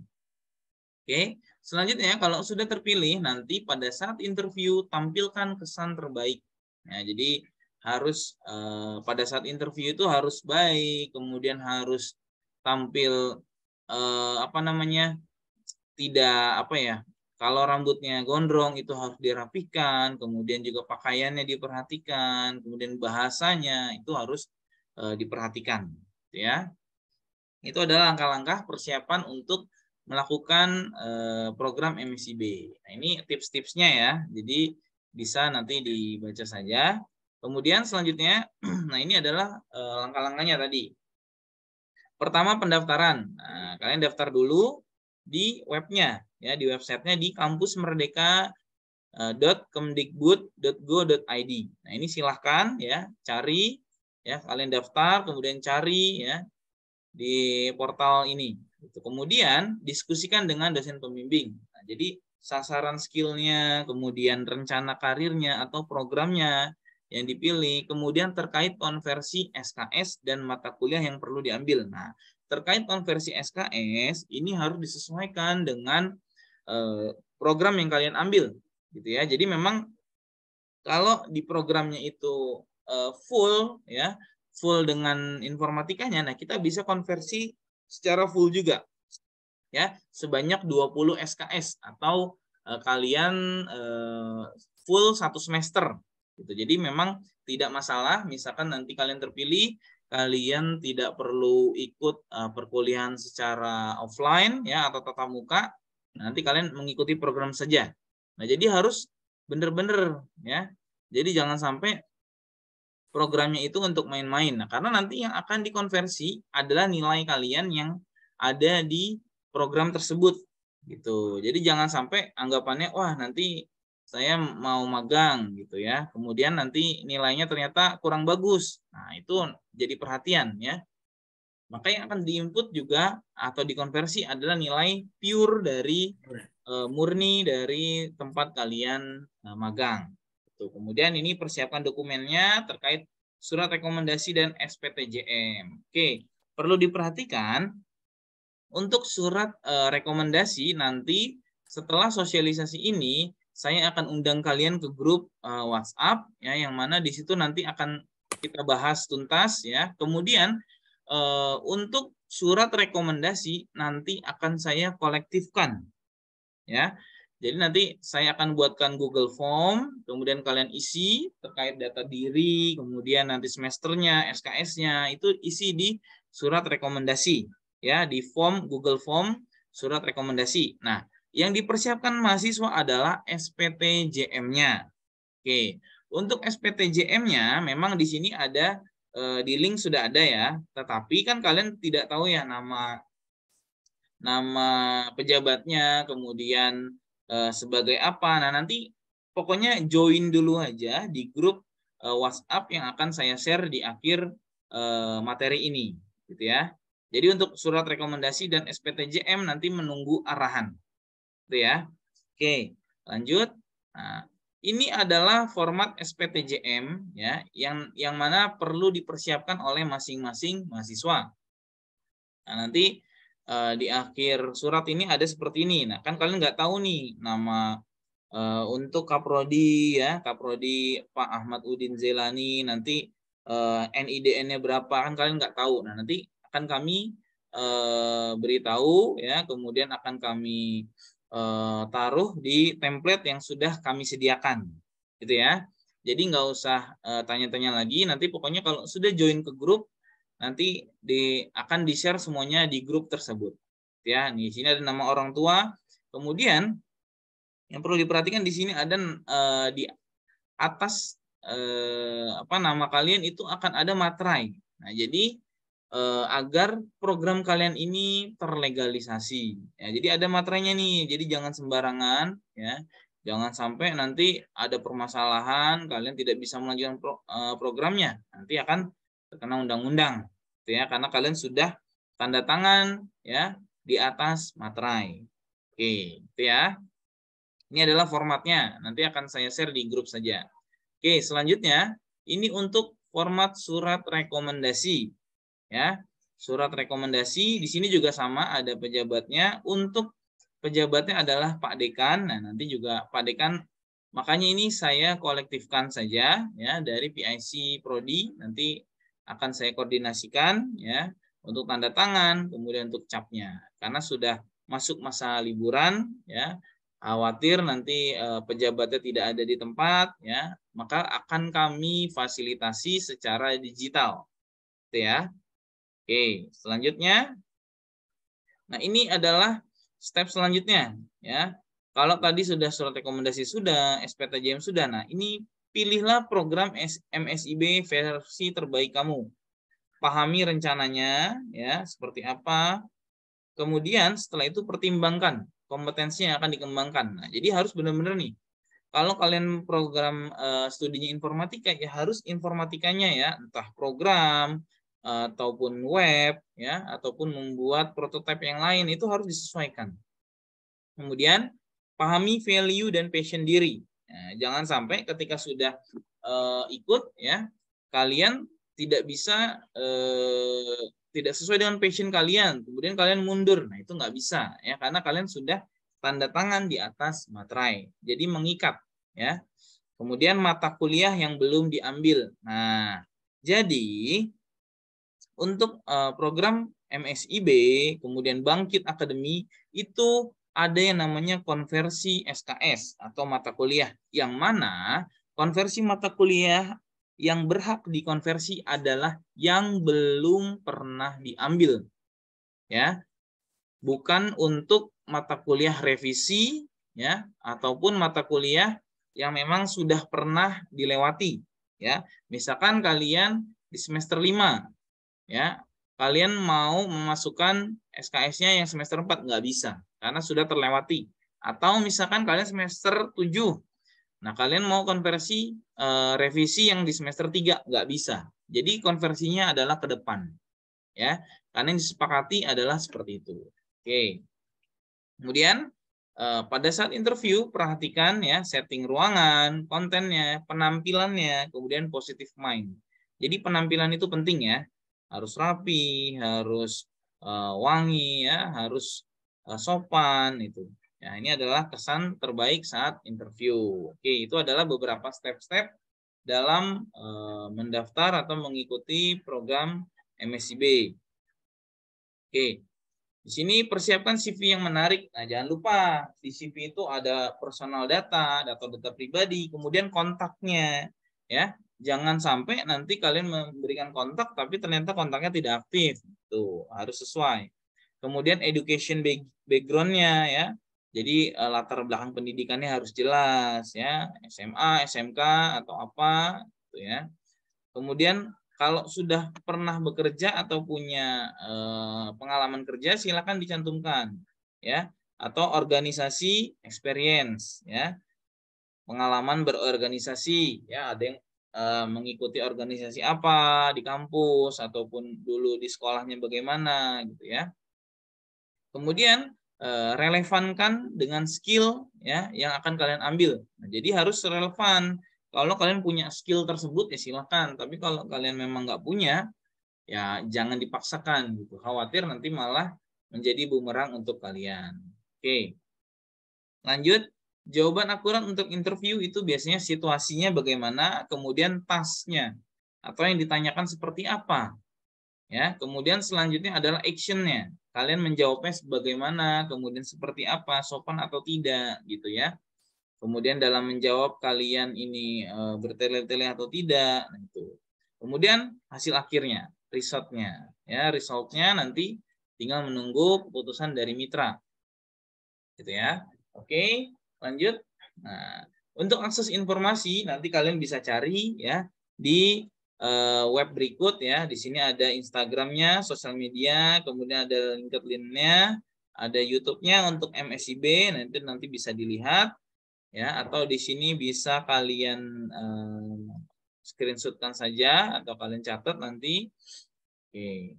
Oke, selanjutnya kalau sudah terpilih nanti pada saat interview tampilkan kesan terbaik. Nah, jadi harus pada saat interview itu harus baik, kemudian harus tampil tidak kalau rambutnya gondrong itu harus dirapikan, kemudian juga pakaiannya diperhatikan, kemudian bahasanya itu harus diperhatikan, ya. Itu adalah langkah-langkah persiapan untuk melakukan program MSIB. Nah, ini tips-tipsnya ya, jadi bisa nanti dibaca saja. Kemudian selanjutnya, nah ini adalah langkah-langkahnya tadi. Pertama pendaftaran. Nah, kalian daftar dulu di webnya, ya di websitenya di kampusmerdeka.kemdikbud.go.id. Nah ini silahkan ya cari, ya kalian daftar, kemudian cari ya di portal ini. Kemudian diskusikan dengan dosen pembimbing. Nah, jadi sasaran skillnya, kemudian rencana karirnya atau programnya yang dipilih, kemudian terkait konversi SKS dan mata kuliah yang perlu diambil. Nah, terkait konversi SKS ini harus disesuaikan dengan program yang kalian ambil, gitu ya. Jadi memang kalau di programnya itu full, ya, full dengan informatikanya, nah kita bisa konversi secara full juga, ya, sebanyak 20 SKS atau kalian full 1 semester. Gitu. Jadi memang tidak masalah, misalkan nanti kalian terpilih, kalian tidak perlu ikut perkuliahan secara offline ya atau tatap muka, nanti kalian mengikuti program saja. Nah, jadi harus benar-benar ya. Jadi jangan sampai programnya itu untuk main-main. Nah, karena nanti yang akan dikonversi adalah nilai kalian yang ada di program tersebut gitu. Jadi jangan sampai anggapannya wah nanti saya mau magang gitu ya, kemudian nanti nilainya ternyata kurang bagus. Nah, itu jadi perhatian ya. Maka yang akan diinput juga atau dikonversi adalah nilai pure dari murni dari tempat kalian magang. Gitu. Kemudian ini persiapkan dokumennya terkait surat rekomendasi dan SPTJM. Oke, perlu diperhatikan untuk surat rekomendasi nanti setelah sosialisasi ini saya akan undang kalian ke grup WhatsApp ya, yang mana di situ nanti akan kita bahas tuntas ya. Kemudian untuk surat rekomendasi nanti akan saya kolektifkan ya. Jadi nanti saya akan buatkan Google Form, kemudian kalian isi terkait data diri, kemudian nanti semesternya, SKS-nya itu isi di surat rekomendasi ya, di form Google Form surat rekomendasi. Nah, yang dipersiapkan mahasiswa adalah SPTJM-nya. Oke, untuk SPTJM-nya memang di sini ada di link sudah ada ya, tetapi kan kalian tidak tahu ya nama pejabatnya, kemudian sebagai apa. Nah, nanti pokoknya join dulu aja di grup WhatsApp yang akan saya share di akhir materi ini, gitu ya. Jadi untuk surat rekomendasi dan SPTJM nanti menunggu arahan, gitu ya. Oke, lanjut. Nah, ini adalah format SPTJM ya, yang mana perlu dipersiapkan oleh masing-masing mahasiswa. Nah, nanti di akhir surat ini ada seperti ini. Nah, kan kalian nggak tahu nih nama untuk Kaprodi ya, Kaprodi Pak Ahmad Udin Zailani, nanti NIDN-nya berapa kan kalian nggak tahu. Nah, nanti akan kami beritahu ya, kemudian akan kami taruh di template yang sudah kami sediakan, gitu ya. Jadi nggak usah tanya-tanya lagi. Nanti pokoknya kalau sudah join ke grup, nanti akan di-share semuanya di grup tersebut. Ya, di sini ada nama orang tua. Kemudian yang perlu diperhatikan di sini ada di atas nama kalian itu akan ada materai. Nah, jadi agar program kalian ini terlegalisasi. Ya, jadi ada materainya nih. Jadi jangan sembarangan ya. Jangan sampai nanti ada permasalahan kalian tidak bisa melanjutkan programnya. Nanti akan terkena undang-undang, ya, karena kalian sudah tanda tangan ya di atas materai. Oke, itu ya. Ini adalah formatnya. Nanti akan saya share di grup saja. Oke, selanjutnya ini untuk format surat rekomendasi. Ya, surat rekomendasi di sini juga sama, ada pejabatnya. Untuk pejabatnya adalah Pak Dekan. Nah, nanti juga Pak Dekan. Makanya ini saya kolektifkan saja ya dari PIC Prodi. Nanti akan saya koordinasikan ya untuk tanda tangan, kemudian untuk capnya. Karena sudah masuk masa liburan ya, khawatir nanti pejabatnya tidak ada di tempat ya, maka akan kami fasilitasi secara digital. Gitu ya. Oke, selanjutnya. Nah, ini adalah step selanjutnya ya. Kalau tadi sudah surat rekomendasi sudah, SPTJM sudah. Nah, ini pilihlah program MSIB versi terbaik kamu. Pahami rencananya ya, seperti apa. Kemudian setelah itu pertimbangkan kompetensi yang akan dikembangkan. Nah, jadi harus benar-benar nih. Kalau kalian program studinya informatika ya harus informatikanya ya, entah program ataupun web ya, ataupun membuat prototipe yang lain itu harus disesuaikan. Kemudian pahami value dan passion diri. Nah, jangan sampai ketika sudah ikut ya, kalian tidak bisa tidak sesuai dengan passion kalian, kemudian kalian mundur. Nah, itu nggak bisa ya, karena kalian sudah tanda tangan di atas materai. Jadi mengikat ya. Kemudian mata kuliah yang belum diambil. Nah, jadi untuk program MSIB, kemudian Bangkit Akademi itu ada yang namanya konversi SKS atau mata kuliah, yang mana konversi mata kuliah yang berhak dikonversi adalah yang belum pernah diambil. Ya. Bukan untuk mata kuliah revisi ya, ataupun mata kuliah yang memang sudah pernah dilewati ya. Misalkan kalian di semester 5 ya, kalian mau memasukkan SKS-nya yang semester 4 nggak bisa karena sudah terlewati. Atau misalkan kalian semester 7, nah kalian mau konversi revisi yang di semester 3 nggak bisa. Jadi konversinya adalah ke depan ya, karena yang disepakati adalah seperti itu. Oke. Kemudian pada saat interview perhatikan ya setting ruangan, kontennya, penampilannya, kemudian positive mind. Jadi penampilan itu penting ya, harus rapi, harus wangi ya, harus sopan itu Ya, ini adalah kesan terbaik saat interview. Oke, itu adalah beberapa step-step dalam mendaftar atau mengikuti program MSIB. Oke, di sini persiapkan CV yang menarik. Nah, jangan lupa di CV itu ada personal data, data pribadi, kemudian kontaknya, ya. Jangan sampai nanti kalian memberikan kontak tapi ternyata kontaknya tidak aktif. Tuh, harus sesuai. Kemudian education background-nya, ya. Jadi latar belakang pendidikannya harus jelas, ya. SMA, SMK atau apa, gitu ya. Kemudian kalau sudah pernah bekerja atau punya pengalaman kerja, silakan dicantumkan, ya. Atau organisasi experience, ya. Pengalaman berorganisasi, ya. Ada yang mengikuti organisasi apa di kampus ataupun dulu di sekolahnya bagaimana, gitu ya. Kemudian relevankan dengan skill, ya, yang akan kalian ambil. Nah, jadi harus relevan. Kalau kalian punya skill tersebut ya silakan. Tapi kalau kalian memang nggak punya, ya jangan dipaksakan gitu. Khawatir nanti malah menjadi bumerang untuk kalian. Oke. Lanjut. Jawaban akurat untuk interview itu biasanya situasinya bagaimana, kemudian tasknya atau yang ditanyakan seperti apa. Ya, kemudian selanjutnya adalah action-nya. Kalian menjawabnya sebagaimana, kemudian seperti apa, sopan atau tidak, gitu ya. Kemudian dalam menjawab kalian ini bertele-tele atau tidak, nah itu. Kemudian hasil akhirnya, resultnya, ya, resultnya nanti tinggal menunggu keputusan dari mitra, gitu ya. Oke, lanjut. Nah, untuk akses informasi nanti kalian bisa cari ya di web berikut ya. Di sini ada Instagramnya, sosial media, kemudian ada LinkedIn-nya, ada YouTube-nya untuk MSIB, nanti bisa dilihat ya. Atau di sini bisa kalian screenshotkan saja atau kalian catat nanti. Oke,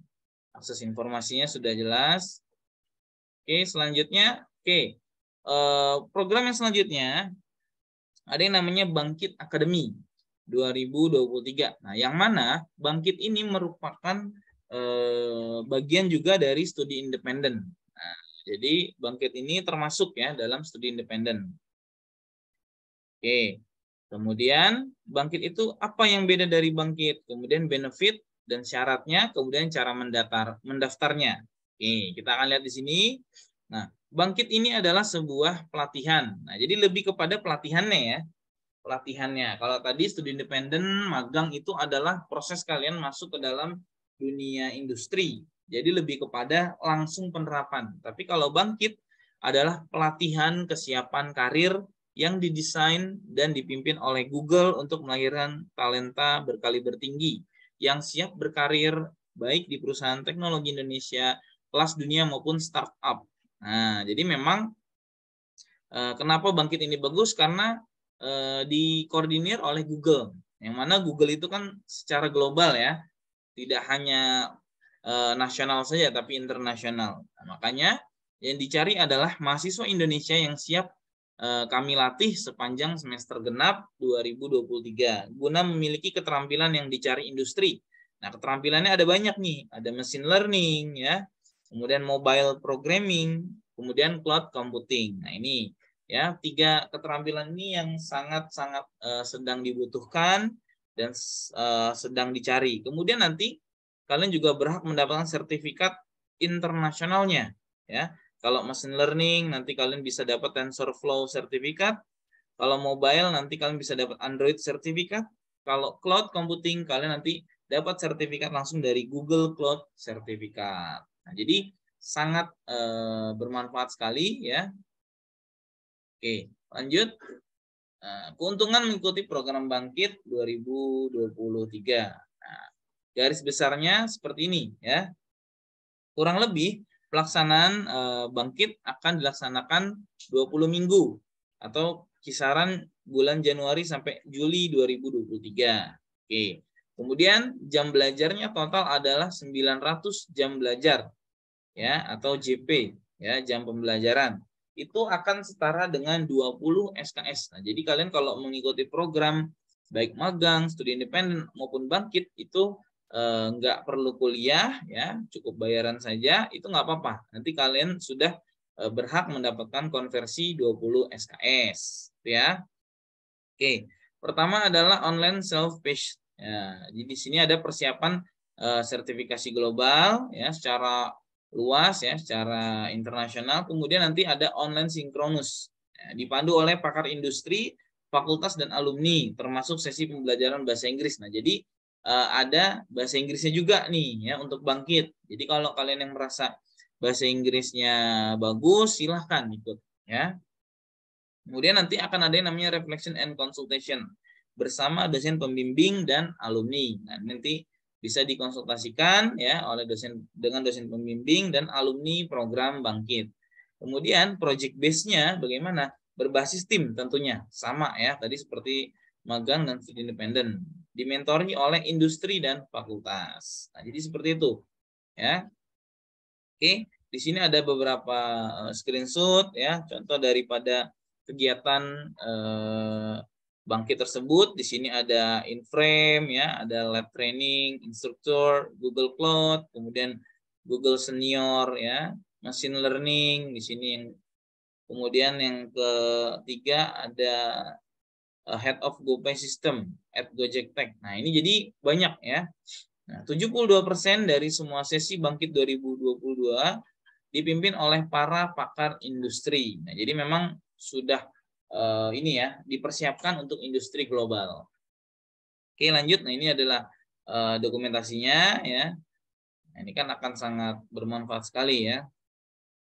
akses informasinya sudah jelas. Oke, selanjutnya, oke, program yang selanjutnya ada yang namanya Bangkit Academy 2023. Nah, yang mana Bangkit ini merupakan bagian juga dari studi independen. Nah, jadi Bangkit ini termasuk ya dalam studi independen. Oke, kemudian Bangkit itu apa yang beda dari Bangkit? Kemudian benefit dan syaratnya, kemudian cara mendaftarnya. Oke, kita akan lihat di sini. Nah, Bangkit ini adalah sebuah pelatihan. Nah, jadi lebih kepada pelatihannya ya. Pelatihannya. Kalau tadi studi independen, magang itu adalah proses kalian masuk ke dalam dunia industri. Jadi lebih kepada langsung penerapan. Tapi kalau Bangkit adalah pelatihan kesiapan karir yang didesain dan dipimpin oleh Google untuk melahirkan talenta berkaliber tinggi yang siap berkarir baik di perusahaan teknologi Indonesia, kelas dunia maupun startup. Nah, jadi memang kenapa Bangkit ini bagus karena dikoordinir oleh Google, yang mana Google itu kan secara global ya, tidak hanya nasional saja tapi internasional. Nah, makanya yang dicari adalah mahasiswa Indonesia yang siap kami latih sepanjang semester genap 2023 guna memiliki keterampilan yang dicari industri. Nah, keterampilannya ada banyak nih, ada machine learning ya, kemudian mobile programming, kemudian cloud computing. Nah, ini ya 3 keterampilan ini yang sangat-sangat sedang dibutuhkan dan sedang dicari. Kemudian nanti kalian juga berhak mendapatkan sertifikat internasionalnya ya. Kalau machine learning nanti kalian bisa dapat TensorFlow sertifikat. Kalau mobile nanti kalian bisa dapat Android sertifikat. Kalau cloud computing kalian nanti dapat sertifikat langsung dari Google Cloud sertifikat. Nah, jadi sangat bermanfaat sekali ya. Oke, lanjut. Nah, keuntungan mengikuti program Bangkit 2023. Nah, garis besarnya seperti ini ya. Kurang lebih pelaksanaan Bangkit akan dilaksanakan 20 minggu atau kisaran bulan Januari sampai Juli 2023. Oke. Kemudian jam belajarnya total adalah 900 jam belajar ya atau JP ya, jam pembelajaran. Itu akan setara dengan 20 SKS. Nah, jadi kalian kalau mengikuti program baik magang, studi independen maupun Bangkit itu nggak perlu kuliah ya, cukup bayaran saja, itu nggak apa-apa. Nanti kalian sudah berhak mendapatkan konversi 20 SKS, ya. Oke, pertama adalah online self-paced. Ya, jadi di sini ada persiapan sertifikasi global ya secara luas ya, secara internasional. Kemudian nanti ada online sinkronus, ya, dipandu oleh pakar industri, fakultas dan alumni, termasuk sesi pembelajaran bahasa Inggris. Nah, jadi ada bahasa Inggrisnya juga nih ya untuk Bangkit. Jadi kalau kalian yang merasa bahasa Inggrisnya bagus, silahkan ikut ya. Kemudian nanti akan ada yang namanya reflection and consultation bersama dosen pembimbing dan alumni. Nah, nanti bisa dikonsultasikan ya oleh dosen dengan dosen pembimbing dan alumni program Bangkit. Kemudian project base-nya bagaimana? Berbasis tim tentunya. Sama ya, tadi seperti magang dan studi independen. Dimentori oleh industri dan fakultas. Nah, jadi seperti itu. Ya. Oke, di sini ada beberapa screenshot ya, contoh daripada kegiatan Bangkit tersebut. Di sini ada in-frame ya, ada lab training, instruktur, Google Cloud, kemudian Google Senior ya, machine learning. Di sini yang kemudian yang ketiga ada Head of GoPay System at Gojek Tech. Nah, ini jadi banyak ya. Nah, 72% dari semua sesi Bangkit 2022 dipimpin oleh para pakar industri. Nah, jadi memang sudah ini ya dipersiapkan untuk industri global. Oke, lanjut. Nah, ini adalah dokumentasinya ya. Nah, ini kan akan sangat bermanfaat sekali ya.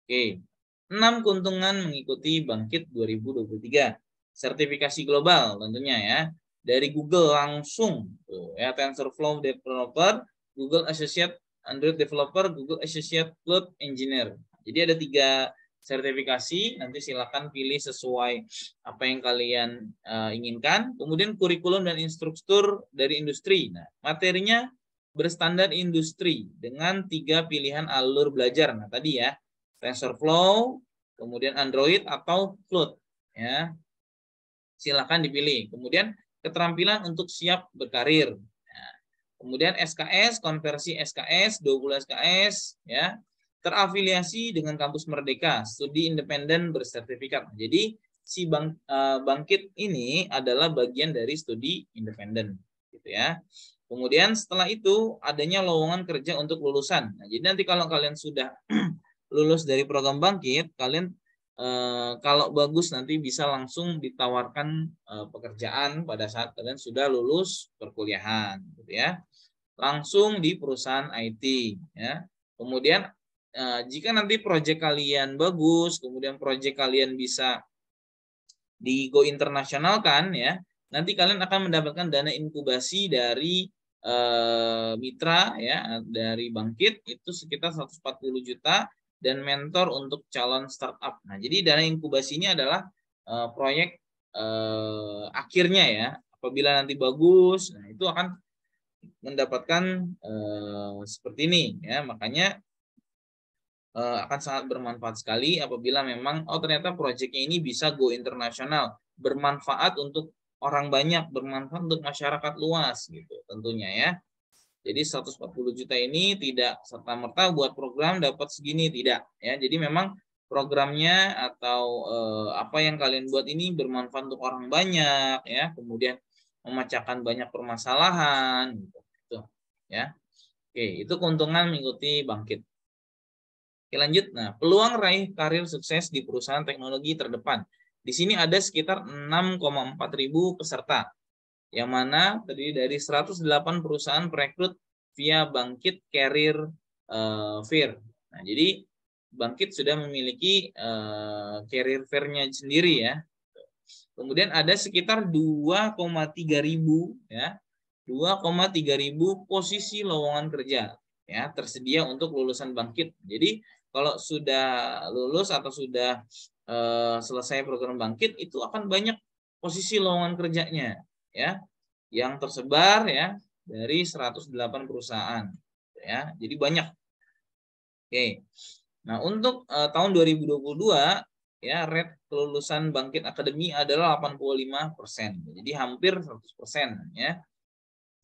Oke. 6 keuntungan mengikuti Bangkit 2023. Sertifikasi global tentunya ya. Dari Google langsung tuh ya, TensorFlow Developer, Google Associate Android Developer, Google Associate Cloud Engineer. Jadi ada 3 sertifikasi, nanti silakan pilih sesuai apa yang kalian inginkan. Kemudian kurikulum dan instruktur dari industri. Nah, materinya berstandar industri dengan 3 pilihan alur belajar. Nah, tadi ya, TensorFlow, kemudian Android atau Cloud ya. Silakan dipilih. Kemudian keterampilan untuk siap berkarir. Nah, kemudian SKS, konversi SKS, 20 SKS ya. Terafiliasi dengan kampus Merdeka, studi independen bersertifikat. Jadi si Bangkit ini adalah bagian dari studi independen gitu ya. Kemudian setelah itu adanya lowongan kerja untuk lulusan. Nah, jadi nanti kalau kalian sudah lulus dari program Bangkit, kalian kalau bagus nanti bisa langsung ditawarkan pekerjaan pada saat kalian sudah lulus perkuliahan gitu ya. Langsung di perusahaan IT ya. Kemudian jika nanti proyek kalian bagus, kemudian proyek kalian bisa di go internasional kan ya, nanti kalian akan mendapatkan dana inkubasi dari mitra ya, dari Bangkit itu sekitar 140 juta dan mentor untuk calon startup. Nah, jadi dana inkubasi ini adalah proyek akhirnya ya, apabila nanti bagus, nah itu akan mendapatkan seperti ini ya, makanya akan sangat bermanfaat sekali apabila memang ternyata proyeknya ini bisa go internasional, bermanfaat untuk orang banyak, bermanfaat untuk masyarakat luas gitu tentunya ya. Jadi 140 juta ini tidak serta-merta buat program dapat segini, tidak ya. Jadi memang programnya atau apa yang kalian buat ini bermanfaat untuk orang banyak ya, kemudian memecahkan banyak permasalahan gitu ya. Oke, itu keuntungan mengikuti Bangkit. Oke, lanjut. Nah, peluang raih karir sukses di perusahaan teknologi terdepan. Di sini ada sekitar 6,4 ribu peserta, yang mana terdiri dari 108 perusahaan perekrut via Bangkit Career Fair. Nah, jadi Bangkit sudah memiliki career fair-nya sendiri ya. Kemudian ada sekitar 2,3 ribu ya, 2,3 ribu posisi lowongan kerja ya tersedia untuk lulusan Bangkit. Jadi kalau sudah lulus atau sudah selesai program Bangkit itu akan banyak posisi lowongan kerjanya ya yang tersebar ya dari 108 perusahaan ya. Jadi banyak. Oke. Nah, untuk tahun 2022 ya rate kelulusan Bangkit Academy adalah 85%. Jadi hampir 100% ya.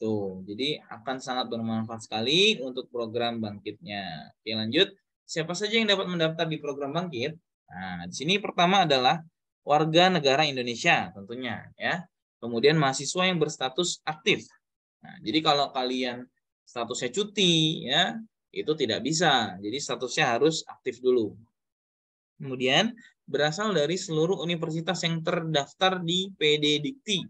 Tuh, jadi akan sangat bermanfaat sekali untuk program Bangkitnya. Oke, lanjut. Siapa saja yang dapat mendaftar di program Bangkit? Nah, di sini pertama adalah warga negara Indonesia tentunya ya. Kemudian mahasiswa yang berstatus aktif. Nah, jadi kalau kalian statusnya cuti ya, itu tidak bisa. Jadi statusnya harus aktif dulu. Kemudian berasal dari seluruh universitas yang terdaftar di PD Dikti.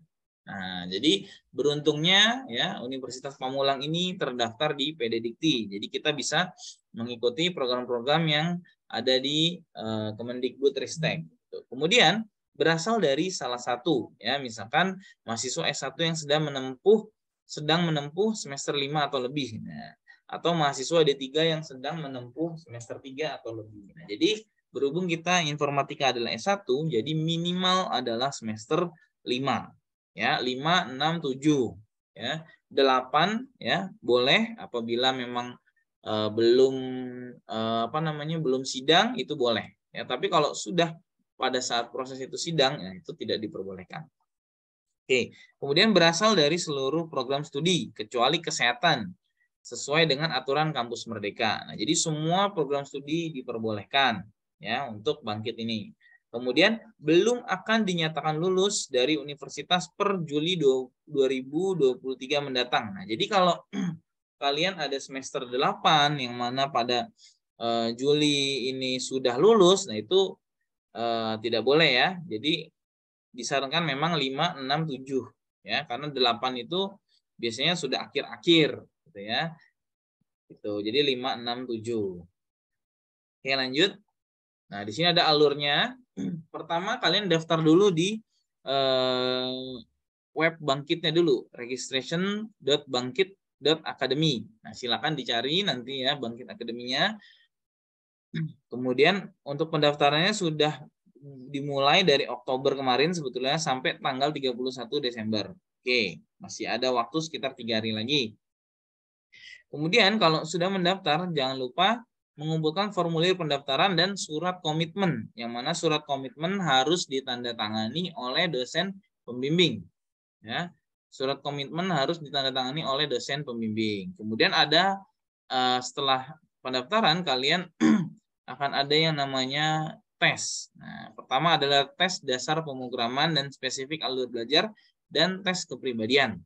Nah, jadi beruntungnya ya Universitas Pamulang ini terdaftar di PD Dikti. Jadi kita bisa mengikuti program-program yang ada di Kemendikbudristek. Kemudian berasal dari salah satu ya, misalkan mahasiswa S1 yang sedang menempuh semester 5 atau lebih. Nah, atau mahasiswa D3 yang sedang menempuh semester 3 atau lebih. Nah, jadi berhubung kita informatika adalah S1, jadi minimal adalah semester 5. Ya, 5, 6, 7. Ya, 8 ya, boleh apabila memang belum sidang itu boleh. Ya, tapi kalau sudah pada saat proses itu sidang, ya, itu tidak diperbolehkan. Oke, kemudian berasal dari seluruh program studi kecuali kesehatan sesuai dengan aturan Kampus Merdeka. Nah, jadi semua program studi diperbolehkan ya untuk bangkit ini. Kemudian belum akan dinyatakan lulus dari universitas per Juli 2023 mendatang. Nah, jadi kalau kalian ada semester 8 yang mana pada Juli ini sudah lulus, nah itu tidak boleh ya. Jadi disarankan memang 5, 6, 7 ya, karena 8 itu biasanya sudah akhir-akhir gitu ya. Itu. Jadi 5, 6, 7. Oke, lanjut. Nah, di sini ada alurnya. Pertama kalian daftar dulu di web bangkitnya dulu, registration.bangkit.academy. Nah, silakan dicari nanti ya Bangkit Akademinya. Kemudian untuk pendaftarannya sudah dimulai dari Oktober kemarin sebetulnya sampai tanggal 31 Desember. Oke, masih ada waktu sekitar 3 hari lagi. Kemudian kalau sudah mendaftar, jangan lupa mengumpulkan formulir pendaftaran dan surat komitmen, yang mana surat komitmen harus ditandatangani oleh dosen pembimbing. Ya, surat komitmen harus ditandatangani oleh dosen pembimbing. Kemudian ada setelah pendaftaran kalian akan ada yang namanya tes. Nah, pertama adalah tes dasar pemrograman dan spesifik alur belajar dan tes kepribadian.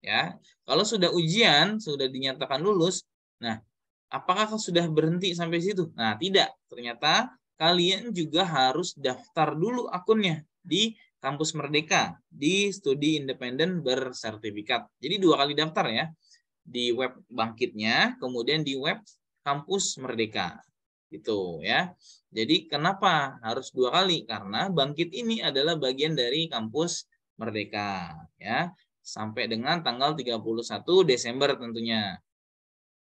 Ya, kalau sudah ujian, sudah dinyatakan lulus, nah apakah sudah berhenti sampai situ? Nah, tidak. Ternyata kalian juga harus daftar dulu akunnya di Kampus Merdeka, di studi independen bersertifikat. Jadi 2 kali daftar ya. Di web Bangkitnya, kemudian di web Kampus Merdeka. Gitu ya. Jadi kenapa harus 2 kali? Karena Bangkit ini adalah bagian dari Kampus Merdeka ya. Sampai dengan tanggal 31 Desember tentunya.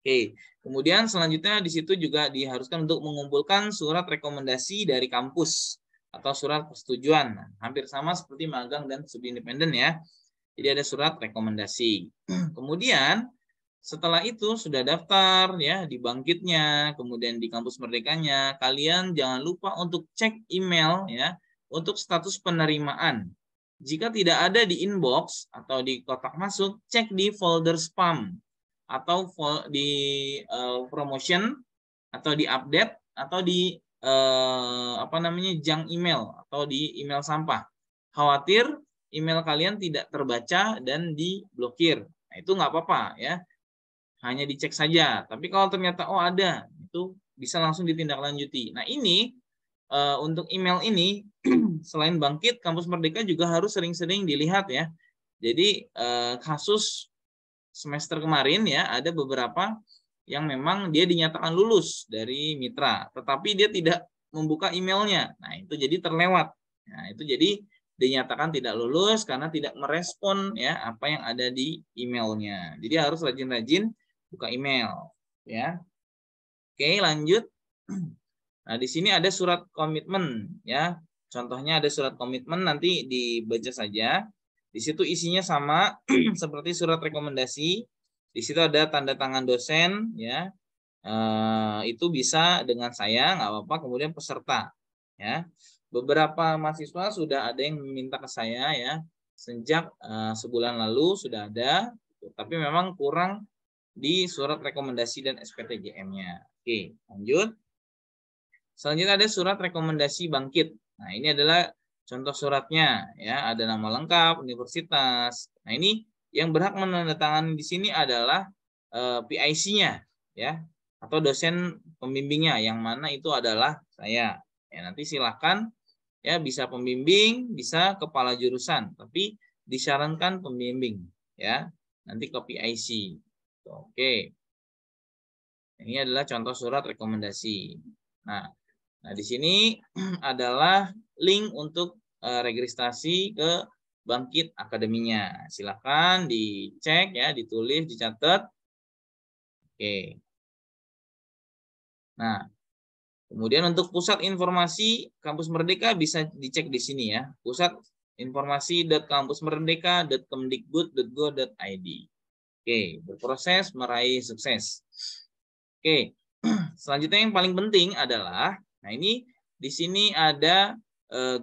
Oke, kemudian selanjutnya di situ juga diharuskan untuk mengumpulkan surat rekomendasi dari kampus atau surat persetujuan. Hampir sama seperti magang dan studi independen ya. Jadi ada surat rekomendasi. Kemudian setelah itu sudah daftar ya di Bangkitnya, kemudian di Kampus Merdekanya, kalian jangan lupa untuk cek email ya untuk status penerimaan. Jika tidak ada di inbox atau di kotak masuk, cek di folder spam atau di promotion atau di update atau di junk email atau di email sampah. Khawatir email kalian tidak terbaca dan diblokir. Nah, itu nggak apa-apa ya. Hanya dicek saja. Tapi kalau ternyata ada, itu bisa langsung ditindaklanjuti. Nah, ini untuk email ini selain Bangkit, Kampus Merdeka juga harus sering-sering dilihat ya. Jadi kasus semester kemarin ya ada beberapa yang memang dia dinyatakan lulus dari mitra, tetapi dia tidak membuka emailnya. Nah, itu jadi terlewat. Nah, itu jadi dinyatakan tidak lulus karena tidak merespon ya apa yang ada di emailnya. Jadi harus rajin-rajin buka email ya. Oke, lanjut. Nah, di sini ada surat komitmen ya. Contohnya ada surat komitmen, nanti dibaca saja. Di situ isinya sama seperti surat rekomendasi. Di situ ada tanda tangan dosen ya. Itu bisa dengan saya, nggak apa-apa. Kemudian peserta ya. Beberapa mahasiswa sudah ada yang meminta ke saya ya. Sejak sebulan lalu sudah ada, tapi memang kurang di surat rekomendasi dan SPTJM-nya. Oke, lanjut. Selanjutnya ada surat rekomendasi bangkit. Nah, ini adalah contoh suratnya ya, ada nama lengkap, universitas. Nah, ini yang berhak menandatangani di sini adalah PIC-nya ya, atau dosen pembimbingnya, yang mana itu adalah saya. Ya, nanti silakan ya, bisa pembimbing, bisa kepala jurusan, tapi disarankan pembimbing ya. Nanti ke PIC. Oke. Ini adalah contoh surat rekomendasi. Nah, di sini adalah link untuk registrasi ke Bangkit Akademinya. Silakan dicek ya, ditulis, dicatat. Oke. Nah, kemudian untuk pusat informasi Kampus Merdeka bisa dicek di sini ya. Pusat informasi.kampusmerdeka.kemdikbud.go.id. Oke, berproses meraih sukses. Oke. Selanjutnya yang paling penting adalah, nah ini di sini ada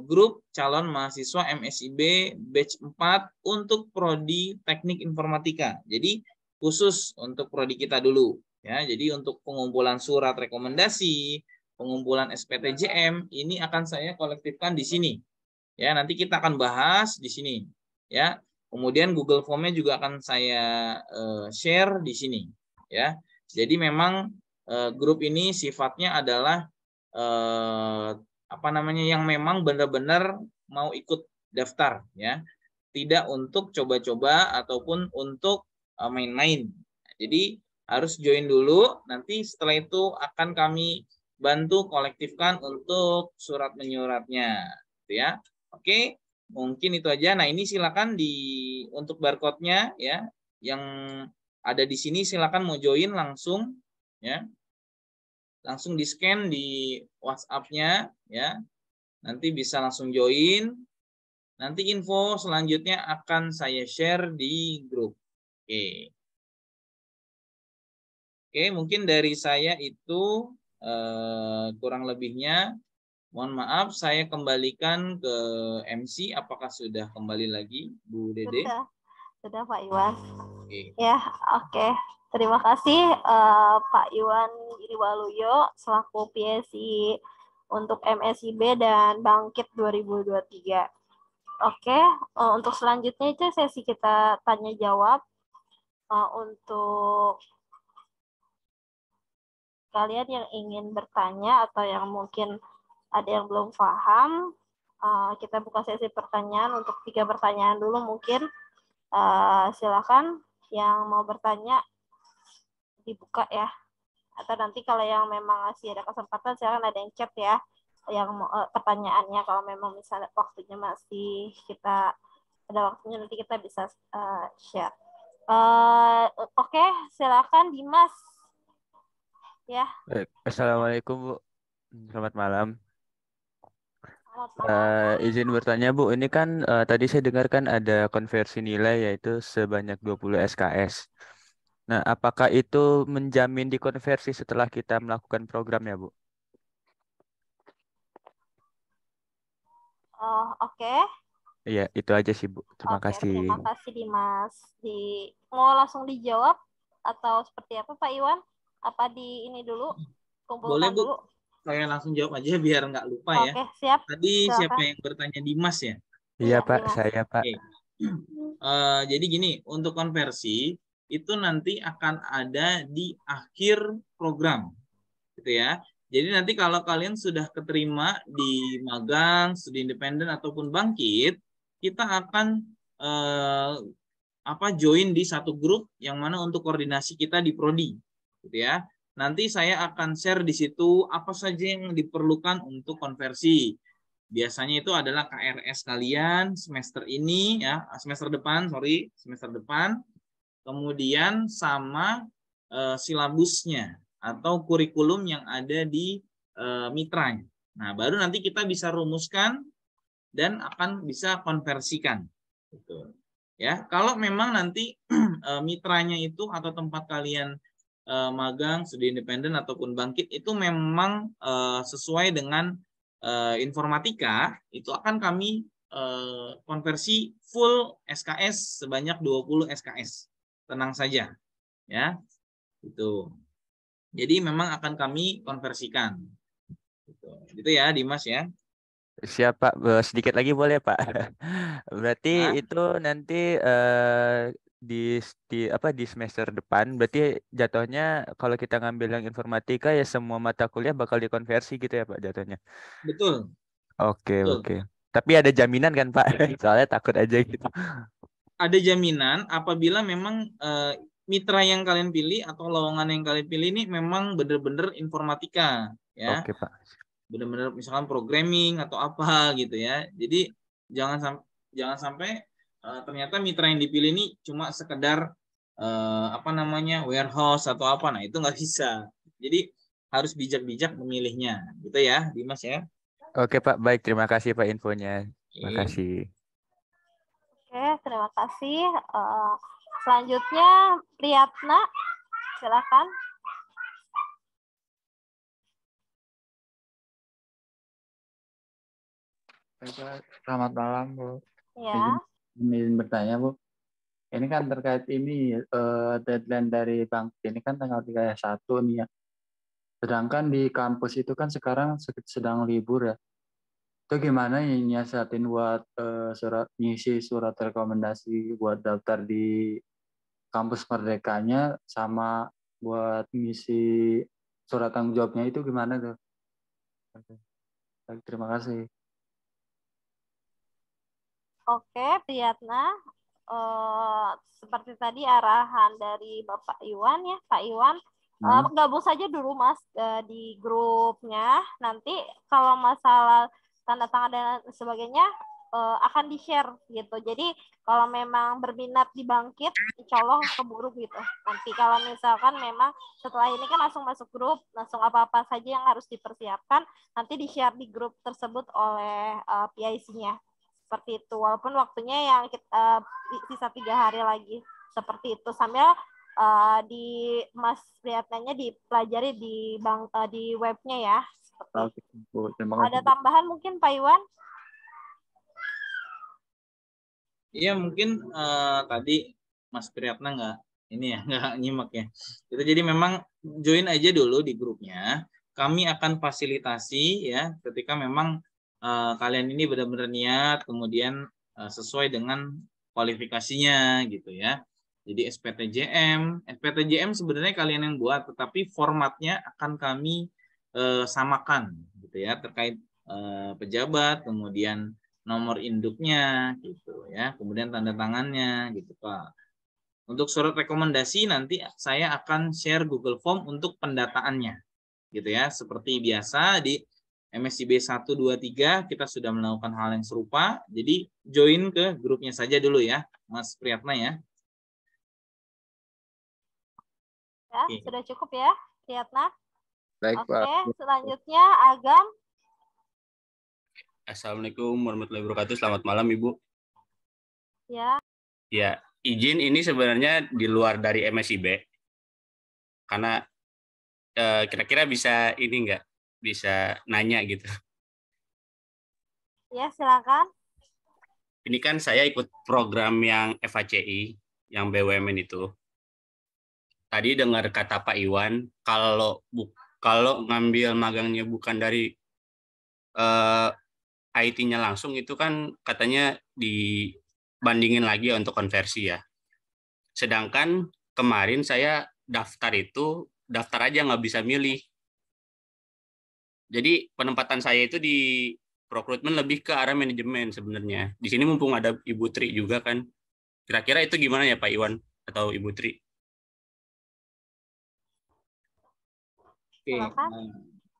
grup calon mahasiswa MSIB batch 4 untuk prodi Teknik Informatika. Jadi khusus untuk prodi kita dulu ya. Jadi untuk pengumpulan surat rekomendasi, pengumpulan SPTJM ini akan saya kolektifkan di sini. Ya, nanti kita akan bahas di sini ya. Kemudian Google Form-nya juga akan saya share di sini ya. Jadi memang grup ini sifatnya adalah yang memang benar-benar mau ikut daftar ya, tidak untuk coba-coba ataupun untuk main-main. Jadi harus join dulu, nanti setelah itu akan kami bantu kolektifkan untuk surat menyuratnya gitu ya. Oke, mungkin itu aja. Nah, ini silakan untuk barcode-nya ya, yang ada di sini silakan mau join langsung ya. Langsung di-scan di WhatsApp-nya ya. Nanti bisa langsung join. Nanti info selanjutnya akan saya share di grup. Oke. Oke, mungkin dari saya itu kurang lebihnya. Mohon maaf, saya kembalikan ke MC. Apakah sudah kembali lagi, Bu Dede? Sudah Pak Iwan. Oke. Ya, oke. Terima kasih Pak Iwan Iriwaluyo selaku PSI untuk MSIB dan Bangkit 2023. Oke, untuk selanjutnya itu sesi kita tanya jawab. Untuk kalian yang ingin bertanya atau yang mungkin ada yang belum paham, kita buka sesi pertanyaan untuk 3 pertanyaan dulu mungkin. Silakan yang mau bertanya dibuka ya, atau nanti kalau yang memang masih ada kesempatan silakan ada yang chat ya, yang pertanyaannya, kalau memang misalnya waktunya masih kita ada waktunya nanti kita bisa share. Oke, silakan Dimas ya. Assalamualaikum Bu, selamat malam. Selamat malam. Izin bertanya Bu, ini kan tadi saya dengarkan ada konversi nilai yaitu sebanyak 20 SKS. Nah, apakah itu menjamin dikonversi setelah kita melakukan program ya, Bu? Oke. Iya, itu aja sih, Bu. Terima Oke, kasih. terima kasih Dimas. Mau langsung dijawab atau seperti apa Pak Iwan? Apa di ini dulu? Kumpulkan Boleh, Bu. dulu. Saya langsung jawab aja biar nggak lupa ya. Oke, siap. Tadi Silakan. siapa yang bertanya, Dimas ya? Iya, Pak. Dimas. Saya, Pak. Oke. Jadi gini, untuk konversi itu nanti akan ada di akhir program, gitu ya. Jadi nanti kalau kalian sudah keterima di magang, studi independen ataupun Bangkit, kita akan join di satu grup yang mana untuk koordinasi kita di prodi, gitu ya. Nanti saya akan share di situ apa saja yang diperlukan untuk konversi. Biasanya itu adalah KRS kalian semester ini ya, semester depan. Kemudian sama silabusnya atau kurikulum yang ada di mitranya. Nah, baru nanti kita bisa rumuskan dan akan bisa konversikan. Gitu. Ya, kalau memang nanti mitranya itu atau tempat kalian magang, studi independen ataupun Bangkit itu memang sesuai dengan informatika, itu akan kami konversi full SKS sebanyak 20 SKS. Tenang saja ya. Itu. Jadi memang akan kami konversikan. Gitu ya Dimas ya. Siapa? Sedikit lagi boleh Pak? Berarti Nah, itu nanti di semester depan berarti jatuhnya kalau kita ngambil yang informatika ya semua mata kuliah bakal dikonversi gitu ya Pak jatuhnya. betul, Oke, betul. oke. Tapi ada jaminan kan Pak? Soalnya takut aja gitu. Ada jaminan apabila memang mitra yang kalian pilih atau lowongan yang kalian pilih ini memang benar-benar informatika ya. Oke Pak. Benar-benar misalkan programming atau apa gitu ya. Jadi jangan sampai ternyata mitra yang dipilih ini cuma sekedar warehouse atau apa. Nah, itu nggak bisa. Jadi harus bijak-bijak memilihnya. Gitu ya, Dimas ya. Oke Pak, baik. Terima kasih Pak infonya. Terima Oke. kasih. Oke, terima kasih. Selanjutnya Priyatna, silakan. Selamat malam, Bu. Ya. Izin bertanya, Bu. Ini kan terkait ini deadline dari bank ini kan tanggal 31 nih ya. Sedangkan di kampus itu kan sekarang sedang libur ya. Itu gimana nyiasatin buat ngisi surat rekomendasi buat daftar di kampus Merdekanya sama buat ngisi surat tanggung jawabnya itu gimana tuh? Baik, terima kasih. Oke, Priyatna. Seperti tadi arahan dari Bapak Iwan ya, Pak Iwan. Gabung saja dulu Mas di grupnya. Nanti kalau masalah tanda tangan dan sebagainya akan di-share gitu. Jadi kalau memang berminat di Bangkit, insya Allah keburu gitu. Nanti kalau misalkan memang setelah ini kan langsung masuk grup, langsung apa-apa saja yang harus dipersiapkan, nanti di-share di grup tersebut oleh PIC-nya. Seperti itu, walaupun waktunya yang kita sisa 3 hari lagi seperti itu, sambil di Mas Priyatnanya dipelajari di webnya ya. Oke, Bu. Terima kasih. Ada tambahan mungkin Pak Iwan? Iya mungkin tadi Mas Priyatna nggak nyimak ya. Itu jadi memang join aja dulu di grupnya. Kami akan fasilitasi ya ketika memang kalian ini benar-benar niat, kemudian sesuai dengan kualifikasinya gitu ya. Jadi SPTJM sebenarnya kalian yang buat, tetapi formatnya akan kami samakan gitu ya terkait pejabat, kemudian nomor induknya gitu ya, kemudian tanda tangannya gitu Pak. Untuk surat rekomendasi nanti saya akan share Google Form untuk pendataannya gitu ya. Seperti biasa di MSIB 1, 2, 3 kita sudah melakukan hal yang serupa. Jadi join ke grupnya saja dulu ya, Mas Priyatna ya. Ya, Oke. Sudah cukup ya, Priyatna? Baik, Oke, Pak. selanjutnya Agam. Assalamualaikum warahmatullahi wabarakatuh. Selamat malam, Ibu. Ya. Ya, izin ini sebenarnya di luar dari MSIB. Karena kira-kira bisa ini enggak? Bisa nanya gitu. Ya, silakan. Ini kan saya ikut program yang FHCI, yang BUMN itu. Tadi dengar kata Pak Iwan, kalau ngambil magangnya bukan dari IT-nya langsung itu kan katanya dibandingin lagi untuk konversi ya. Sedangkan kemarin saya daftar aja nggak bisa milih. Jadi penempatan saya itu di rekrutmen lebih ke arah manajemen sebenarnya. Di sini mumpung ada Ibu Tri juga kan. Kira-kira itu gimana ya Pak Iwan atau Ibu Tri? Oke,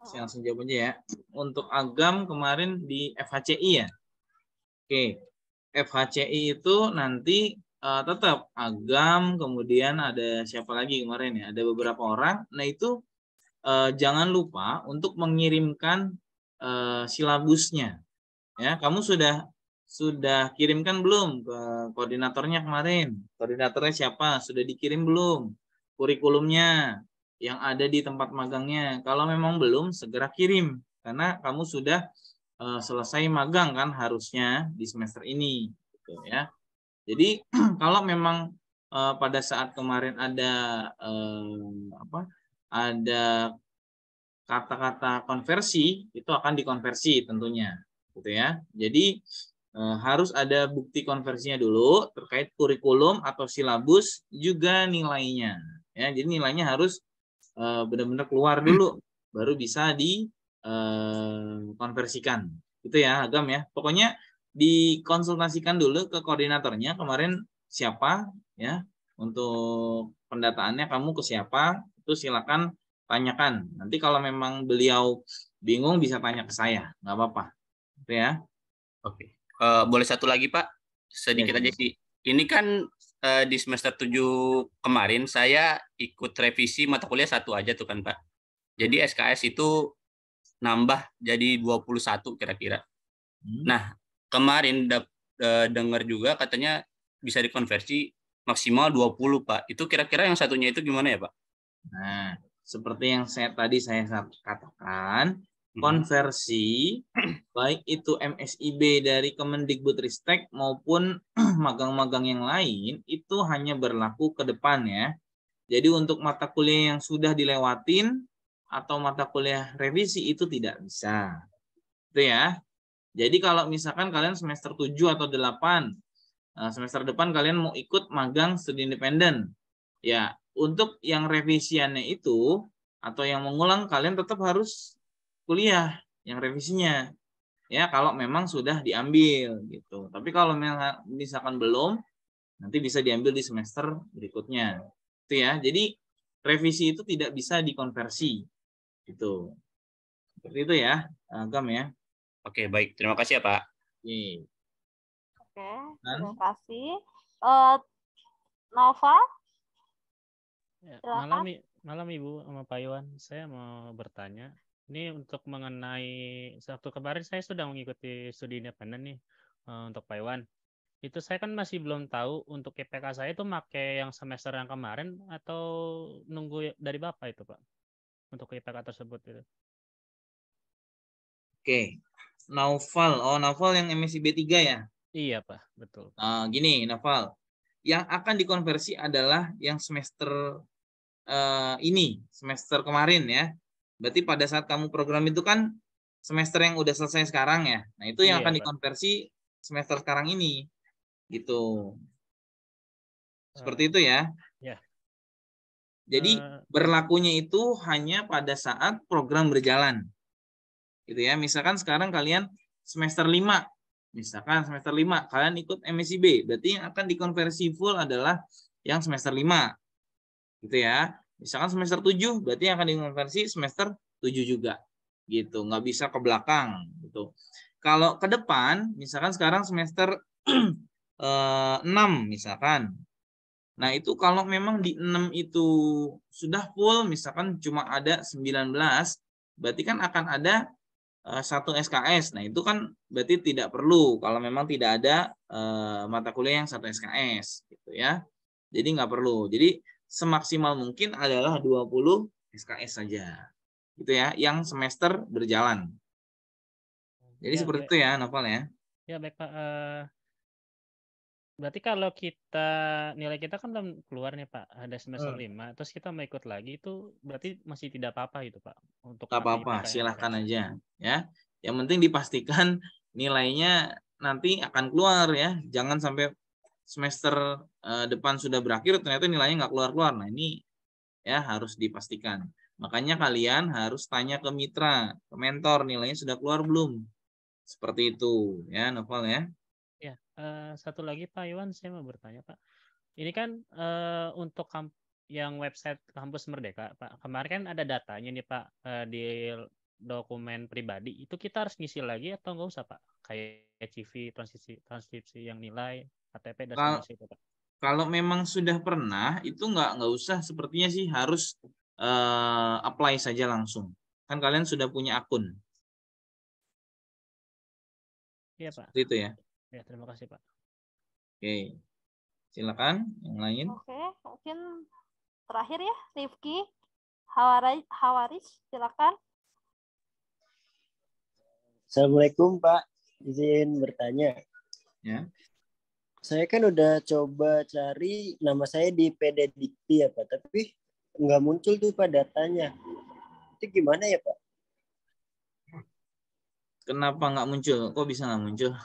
saya langsung jawab aja ya. Untuk Agam kemarin di FHCI ya. Oke, FHCI itu nanti tetap Agam, kemudian ada siapa lagi kemarin ya? Ada beberapa orang. Nah itu jangan lupa untuk mengirimkan silabusnya. Ya, kamu sudah kirimkan belum ke koordinatornya kemarin? Koordinatornya siapa? Sudah dikirim belum? Kurikulumnya yang ada di tempat magangnya. Kalau memang belum, segera kirim karena kamu sudah selesai magang kan harusnya di semester ini, gitu ya. Jadi kalau memang pada saat kemarin ada kata-kata konversi itu akan dikonversi tentunya, gitu ya. Jadi harus ada bukti konversinya dulu terkait kurikulum atau silabus juga nilainya. Ya, jadi nilainya harus benar-benar keluar dulu, baru bisa dikonversikan. Gitu ya, Agam ya. Pokoknya dikonsultasikan dulu ke koordinatornya kemarin siapa ya untuk pendataannya, kamu ke siapa, itu silakan tanyakan. Nanti kalau memang beliau bingung bisa tanya ke saya, nggak apa-apa. Gitu ya. Oke. Boleh satu lagi Pak? Sedikit aja sih. Ini kan di semester 7 kemarin saya ikut revisi mata kuliah satu aja tuh kan Pak. Jadi SKS itu nambah jadi 21 kira-kira. Nah, kemarin dengar juga katanya bisa dikonversi maksimal 20 Pak. Itu kira-kira yang satunya itu gimana ya Pak? Nah, seperti yang tadi saya katakan, konversi baik itu MSIB dari Kemendikbudristek maupun magang-magang yang lain itu hanya berlaku ke depan ya. Jadi untuk mata kuliah yang sudah dilewatin atau mata kuliah revisi itu tidak bisa. Itu ya. Jadi kalau misalkan kalian semester 7 atau 8, semester depan kalian mau ikut magang studi independen. Ya, untuk yang revisiannya itu atau yang mengulang kalian tetap harus kuliah yang revisinya. Ya, kalau memang sudah diambil gitu. Tapi kalau misalkan belum, nanti bisa diambil di semester berikutnya. Itu ya. Jadi revisi itu tidak bisa dikonversi. Gitu. Seperti itu ya, Agam ya. Oke, baik. Terima kasih ya, Pak. Oke, terima kasih. Nova? Ya, malam Ibu sama Pak Iwan. Saya mau bertanya. Ini untuk mengenai waktu kemarin saya sudah mengikuti studi independen nih untuk Pak Iwan. Itu saya kan masih belum tahu untuk IPK saya itu pakai yang semester yang kemarin atau nunggu dari Bapak itu, Pak. Untuk IPK tersebut itu. Oke. Naufal. Oh, Naufal yang MSIB 3 ya? Iya, Pak. Betul. Gini, Naufal. Yang akan dikonversi adalah yang semester ini, semester kemarin ya. Berarti pada saat kamu program itu kan semester yang udah selesai sekarang ya. Nah, itu yang akan dikonversi semester sekarang ini. Gitu. Seperti itu ya. Ya. Jadi berlakunya itu hanya pada saat program berjalan. Gitu ya. Misalkan sekarang kalian semester 5. Misalkan semester 5 kalian ikut MSIB, berarti yang akan dikonversi full adalah yang semester 5. Gitu ya. Misalkan semester 7, berarti yang akan dikonversi semester 7 juga. Gitu, nggak bisa ke belakang gitu. Kalau ke depan, misalkan sekarang semester 6 misalkan. Nah, itu kalau memang di 6 itu sudah full, misalkan cuma ada 19, berarti kan akan ada 1 SKS. Nah, itu kan berarti tidak perlu kalau memang tidak ada mata kuliah yang 1 SKS gitu ya. Jadi nggak perlu. Jadi semaksimal mungkin adalah 20 SKS saja. Gitu ya, yang semester berjalan. Jadi Ya, seperti baik. itu ya, Novel ya. Ya, baik Pak. Berarti kalau nilai kita kan belum keluar nih Pak, ada semester 5, terus kita mau ikut lagi itu berarti masih tidak apa-apa gitu Pak untuk Nggak apa-apa, silahkan aja ya. Yang penting dipastikan nilainya nanti akan keluar ya. Jangan sampai semester depan sudah berakhir ternyata nilainya nggak keluar-keluar. Nah, ini ya harus dipastikan. Makanya kalian harus tanya ke mitra, ke mentor, nilainya sudah keluar belum? Seperti itu ya, Novel ya. Ya, satu lagi Pak Iwan, saya mau bertanya Pak. Ini kan untuk yang website Kampus Merdeka Pak, kemarin kan ada datanya nih Pak di dokumen pribadi. Itu kita harus ngisi lagi atau nggak usah Pak? Kayak CV, transkripsi yang nilai, KTP dan sebagainya itu Pak. Kalau memang sudah pernah, itu nggak usah sepertinya sih harus apply saja langsung. Kan kalian sudah punya akun. Iya Pak. Seperti itu ya. Ya, terima kasih Pak. Oke, silakan yang lain. Oke, mungkin terakhir ya, Rifki Hawaris, silakan. Assalamualaikum Pak, izin bertanya. Ya. Saya kan udah coba cari nama saya di PD Dikti ya Pak, tapi nggak muncul tuh Pak datanya. Itu gimana ya Pak? Kenapa nggak muncul? Kok bisa nggak muncul?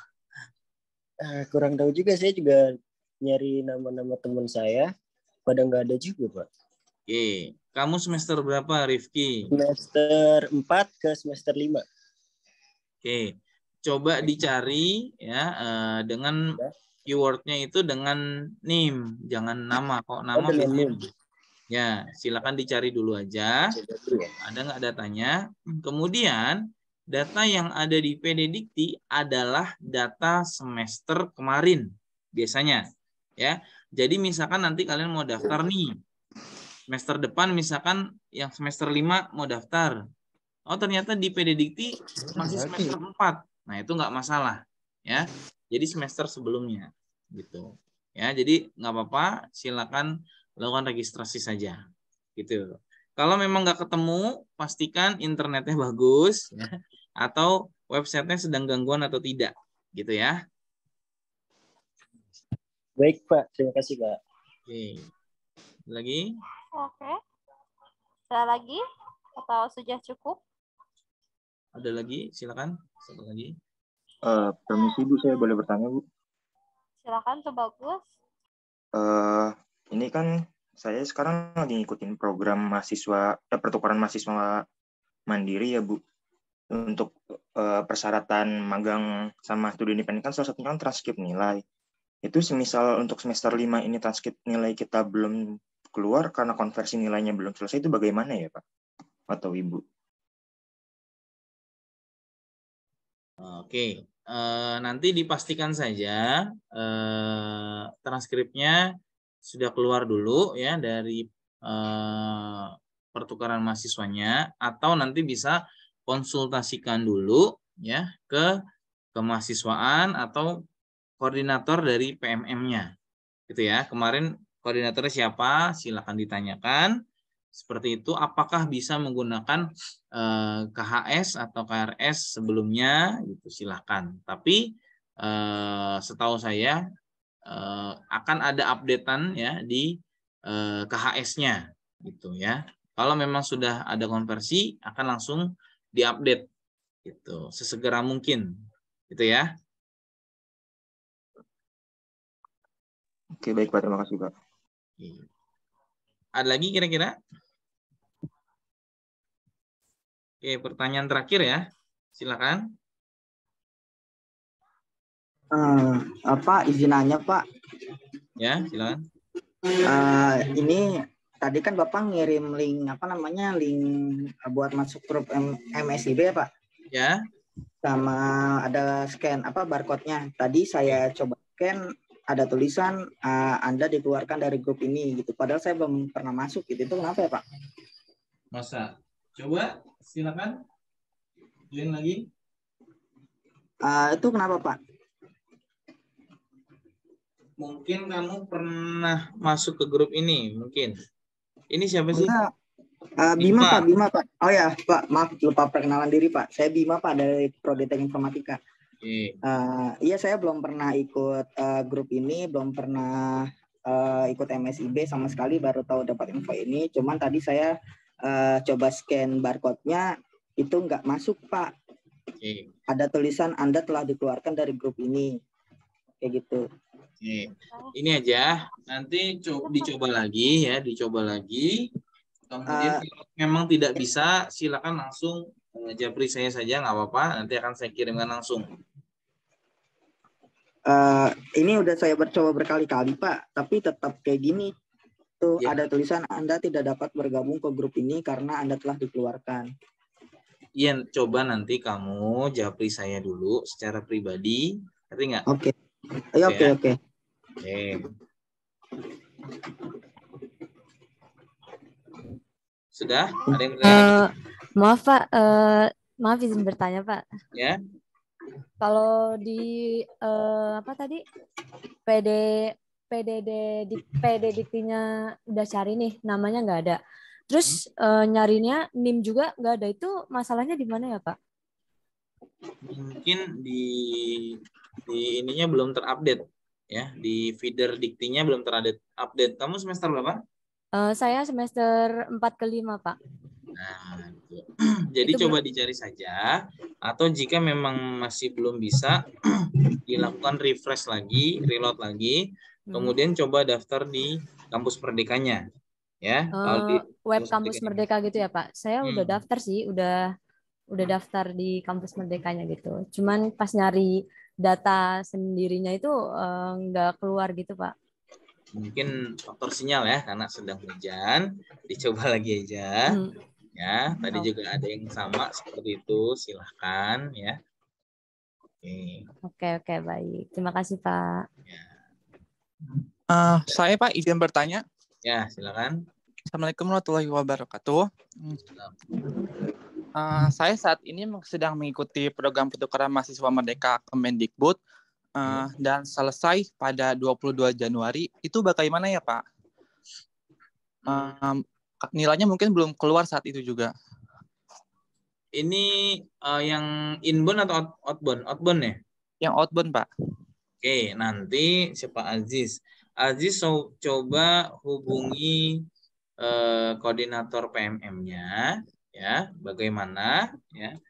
Kurang tahu juga, saya juga nyari nama-nama teman saya, pada nggak ada juga, Pak. Oke, kamu semester berapa, Rifki? Semester 4 ke semester 5. Oke, coba dicari ya dengan keywordnya itu dengan name, jangan nama. Kok nama biasanya? Ya, silakan dicari dulu aja. Ada nggak datanya? Kemudian data yang ada di PD Dikti adalah data semester kemarin biasanya, ya. Jadi misalkan nanti kalian mau daftar nih, semester depan misalkan yang semester 5 mau daftar. Oh ternyata di PD Dikti masih semester 4. Nah itu nggak masalah, ya. Jadi semester sebelumnya, gitu. Ya, jadi nggak apa-apa, silakan lakukan registrasi saja, gitu. Kalau memang nggak ketemu, pastikan internetnya bagus, ya, atau websitenya sedang gangguan atau tidak, gitu ya. Baik Pak, terima kasih Pak. Oke, lagi? Oke, ada lagi atau sudah cukup? Ada lagi, silakan. Satu lagi. Permisi Bu, saya boleh bertanya Bu? Silakan tuh bagus. Ini kan saya sekarang lagi ngikutin program mahasiswa pertukaran mahasiswa mandiri ya Bu. Untuk persyaratan magang sama studi independen kan salah satunya kan transkrip nilai. Itu semisal untuk semester 5 ini transkrip nilai kita belum keluar karena konversi nilainya belum selesai, itu bagaimana ya Pak atau Ibu? Oke, nanti dipastikan saja transkripnya sudah keluar dulu ya dari pertukaran mahasiswanya, atau nanti bisa konsultasikan dulu ya ke kemahasiswaan atau koordinator dari PMM-nya. Gitu ya. Kemarin koordinatornya siapa? Silakan ditanyakan. Seperti itu, apakah bisa menggunakan KHS atau KRS sebelumnya, gitu, silakan. Tapi setahu saya akan ada updatean ya di KHS-nya, gitu ya. Kalau memang sudah ada konversi, akan langsung diupdate, gitu, sesegera mungkin, gitu ya. Oke, baik Pak, terima kasih Pak. Ada lagi kira-kira? Oke, pertanyaan terakhir ya, silakan. Izin nanya Pak. Ya, silakan. Ini tadi kan Bapak ngirim link link buat masuk grup MSIB ya Pak? Ya. Sama ada scan barcode-nya. Tadi saya coba scan, ada tulisan Anda dikeluarkan dari grup ini gitu. Padahal saya belum pernah masuk gitu. Itu kenapa ya Pak? Masa? Coba silakan. Join lagi. Itu kenapa Pak? Mungkin kamu pernah masuk ke grup ini, mungkin. Ini siapa sih? Bima Pak, Bima Pak. Oh ya Pak, maaf lupa perkenalan diri Pak. Saya Bima Pak dari Prodi Teknik Informatika. Iya, saya belum pernah ikut grup ini, belum pernah ikut MSIB sama sekali, baru tahu dapat info ini. Cuman tadi saya coba scan barcode-nya, itu nggak masuk Pak. Ada tulisan Anda telah dikeluarkan dari grup ini, kayak gitu. Ini aja, nanti dicoba lagi ya, dicoba lagi. Kemudian kalau memang tidak bisa, silakan langsung japri saya saja, nggak apa-apa. Nanti akan saya kirimkan langsung. Ini udah saya coba berkali-kali Pak, tapi tetap kayak gini. Tuh ada tulisan Anda tidak dapat bergabung ke grup ini karena Anda telah dikeluarkan. Iya, coba nanti kamu japri saya dulu secara pribadi, ngerti nggak? Oke. Oke. Sudah? Ada yang bertanya? Maaf Pak, maaf izin bertanya Pak. Ya. Kalau di PD Diktinya udah cari nih, namanya nggak ada. Terus nyarinya NIM juga nggak ada, itu masalahnya di mana ya Pak? Mungkin di ininya belum terupdate ya, di feeder diktinya belum terupdate. Kamu semester berapa? Saya semester 4 ke 5 Pak. Nah, gitu. Jadi coba dicari saja, atau jika memang masih belum bisa, dilakukan refresh lagi, reload lagi, kemudian coba daftar di kampus Merdekanya, ya. Kalau di Web kampus Merdeka gitu ya Pak. Saya udah daftar sih, udah daftar di kampus Merdekanya gitu. Cuman pas nyari data sendirinya itu nggak keluar gitu Pak. Mungkin faktor sinyal ya, karena sedang hujan, dicoba lagi aja. Ya, tadi juga ada yang sama seperti itu, silahkan ya. Oke, baik. Terima kasih Pak. Saya Pak izin bertanya. Ya, silakan. Assalamualaikum warahmatullahi wabarakatuh. Saya saat ini sedang mengikuti program pertukaran mahasiswa Merdeka Kemendikbud dan selesai pada 22 Januari. Itu bagaimana ya Pak? Nilainya mungkin belum keluar saat itu juga. Ini yang inbound atau outbound? Outbound ya? Yang outbound Pak. Oke, nanti siapa Aziz? Aziz coba hubungi koordinator PMM-nya, ya, bagaimana, ya,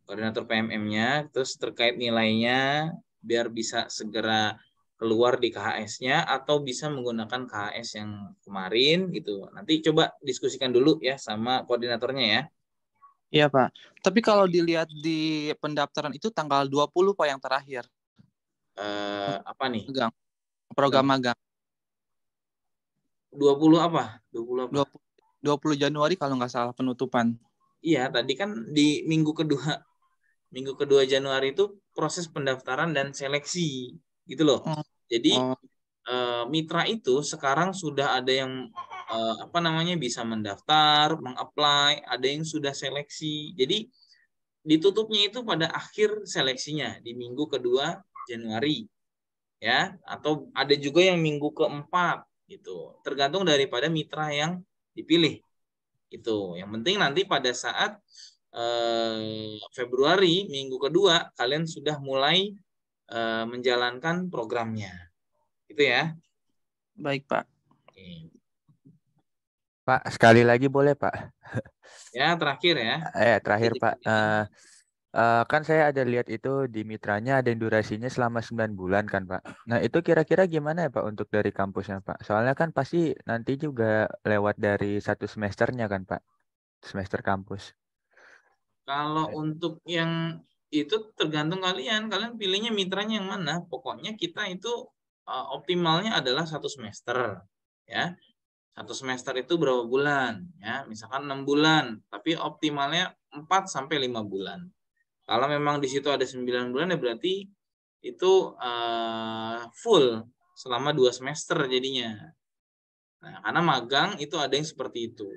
koordinator PMM-nya, terus terkait nilainya, biar bisa segera keluar di KHS-nya atau bisa menggunakan KHS yang kemarin gitu. Nanti coba diskusikan dulu ya sama koordinatornya ya. Iya Pak. Tapi kalau dilihat di pendaftaran itu tanggal 20 Pak yang terakhir. Apa nih? Program magang. 20 apa? 20 apa? 20 Januari kalau nggak salah penutupan. Iya, tadi kan di minggu kedua Januari itu proses pendaftaran dan seleksi gitu loh. Jadi mitra itu sekarang sudah ada yang bisa mendaftar, mengapply, ada yang sudah seleksi. Jadi ditutupnya itu pada akhir seleksinya di minggu kedua Januari, ya, atau ada juga yang minggu keempat gitu. Tergantung daripada mitra yang dipilih. Itu. Yang penting nanti pada saat Februari minggu kedua kalian sudah mulai menjalankan programnya. Gitu ya. Baik, Pak. Pak, sekali lagi boleh, Pak? Ya, terakhir ya. Terakhir, Pak. Kan saya ada lihat itu di mitranya ada yang durasinya selama 9 bulan kan, Pak. Nah, itu kira-kira gimana ya, Pak, untuk dari kampusnya, Pak? Soalnya kan pasti nanti juga lewat dari 1 semesternya kan, Pak? Semester kampus. Kalau untuk yang itu tergantung kalian pilihnya mitranya yang mana. Pokoknya kita itu optimalnya adalah 1 semester, ya. 1 semester itu berapa bulan? Ya, misalkan 6 bulan, tapi optimalnya 4 sampai 5 bulan. Kalau memang di situ ada 9 bulan ya berarti itu full selama 2 semester jadinya. Nah, karena magang itu ada yang seperti itu.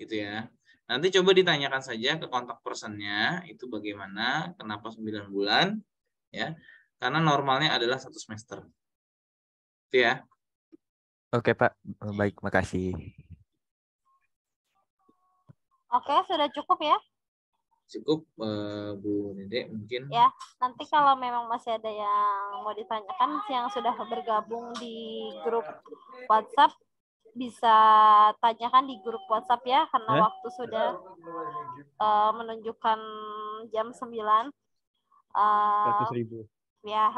Gitu ya. Nanti coba ditanyakan saja ke kontak personnya itu bagaimana, kenapa 9 bulan, ya. Karena normalnya adalah 1 semester. Itu ya. Oke, Pak. Baik, makasih. Oke, sudah cukup ya? Cukup, Bu Dede mungkin. Ya, nanti kalau memang masih ada yang mau ditanyakan yang sudah bergabung di grup WhatsApp, bisa tanyakan di grup WhatsApp ya, karena waktu sudah menunjukkan jam 9. 100.000. Ya,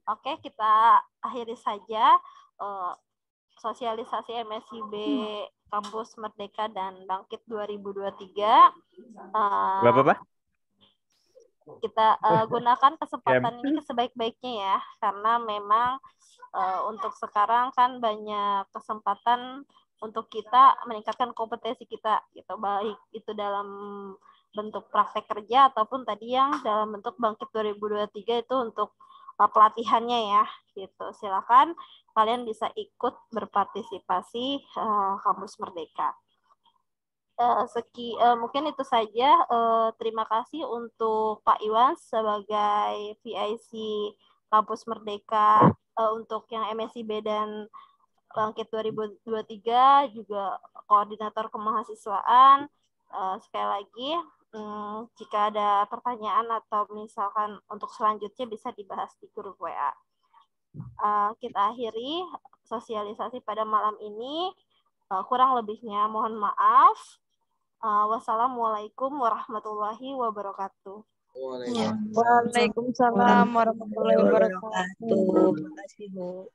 oke, kita akhiri saja sosialisasi MSIB Kampus Merdeka dan Bangkit 2023. Berapa, Pak? Kita gunakan kesempatan ini sebaik-baiknya ya, karena memang untuk sekarang kan banyak kesempatan untuk kita meningkatkan kompetensi kita, gitu, baik itu dalam bentuk praktek kerja ataupun tadi yang dalam bentuk Bangkit 2023 itu untuk pelatihannya ya, gitu. Silakan kalian bisa ikut berpartisipasi Kampus Merdeka. Mungkin itu saja. Terima kasih untuk Pak Iwan sebagai VIC Kampus Merdeka untuk yang MSIB dan Bangkit 2023, juga koordinator kemahasiswaan. Sekali lagi, jika ada pertanyaan atau misalkan untuk selanjutnya bisa dibahas di grup WA. Kita akhiri sosialisasi pada malam ini. Kurang lebihnya mohon maaf. Wassalamualaikum warahmatullahi wabarakatuh. Waalaikumsalam warahmatullahi wabarakatuh. Terima kasih, Bu.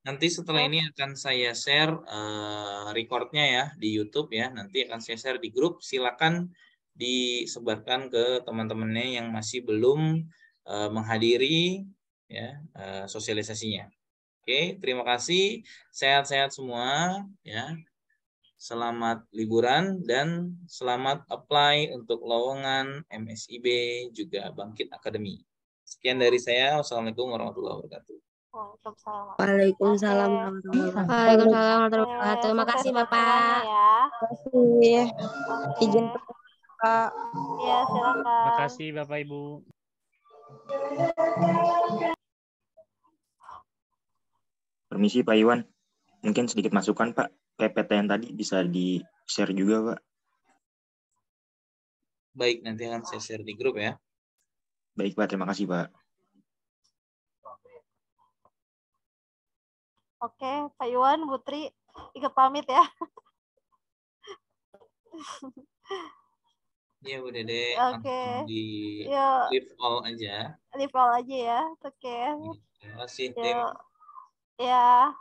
Nanti setelah ini akan saya share recordnya ya di YouTube ya. Nanti akan saya share di grup. Silakan disebarkan ke teman-temannya yang masih belum menghadiri ya sosialisasinya. Oke, terima kasih. Sehat-sehat semua ya. Selamat liburan dan selamat apply untuk lowongan MSIB juga Bangkit Academy. Sekian dari saya. Wassalamualaikum warahmatullahi wabarakatuh. Waalaikumsalam warahmatullahi wabarakatuh. Terima kasih Bapak. Terima kasih. Izin Pak. Ya, silakan. Terima kasih Bapak Ibu. Permisi Pak Iwan, mungkin sedikit masukan Pak. PPT yang tadi bisa di-share juga, Pak. Baik, nanti akan saya share di grup ya. Baik, Pak. Terima kasih, Pak. Oke, Pak Iwan, Putri, ikut pamit ya. Ya, udah deh. Oke. Di Yuk. leave all aja. Leave all aja ya. Oke. Terima kasih, Yuk. tim. Ya.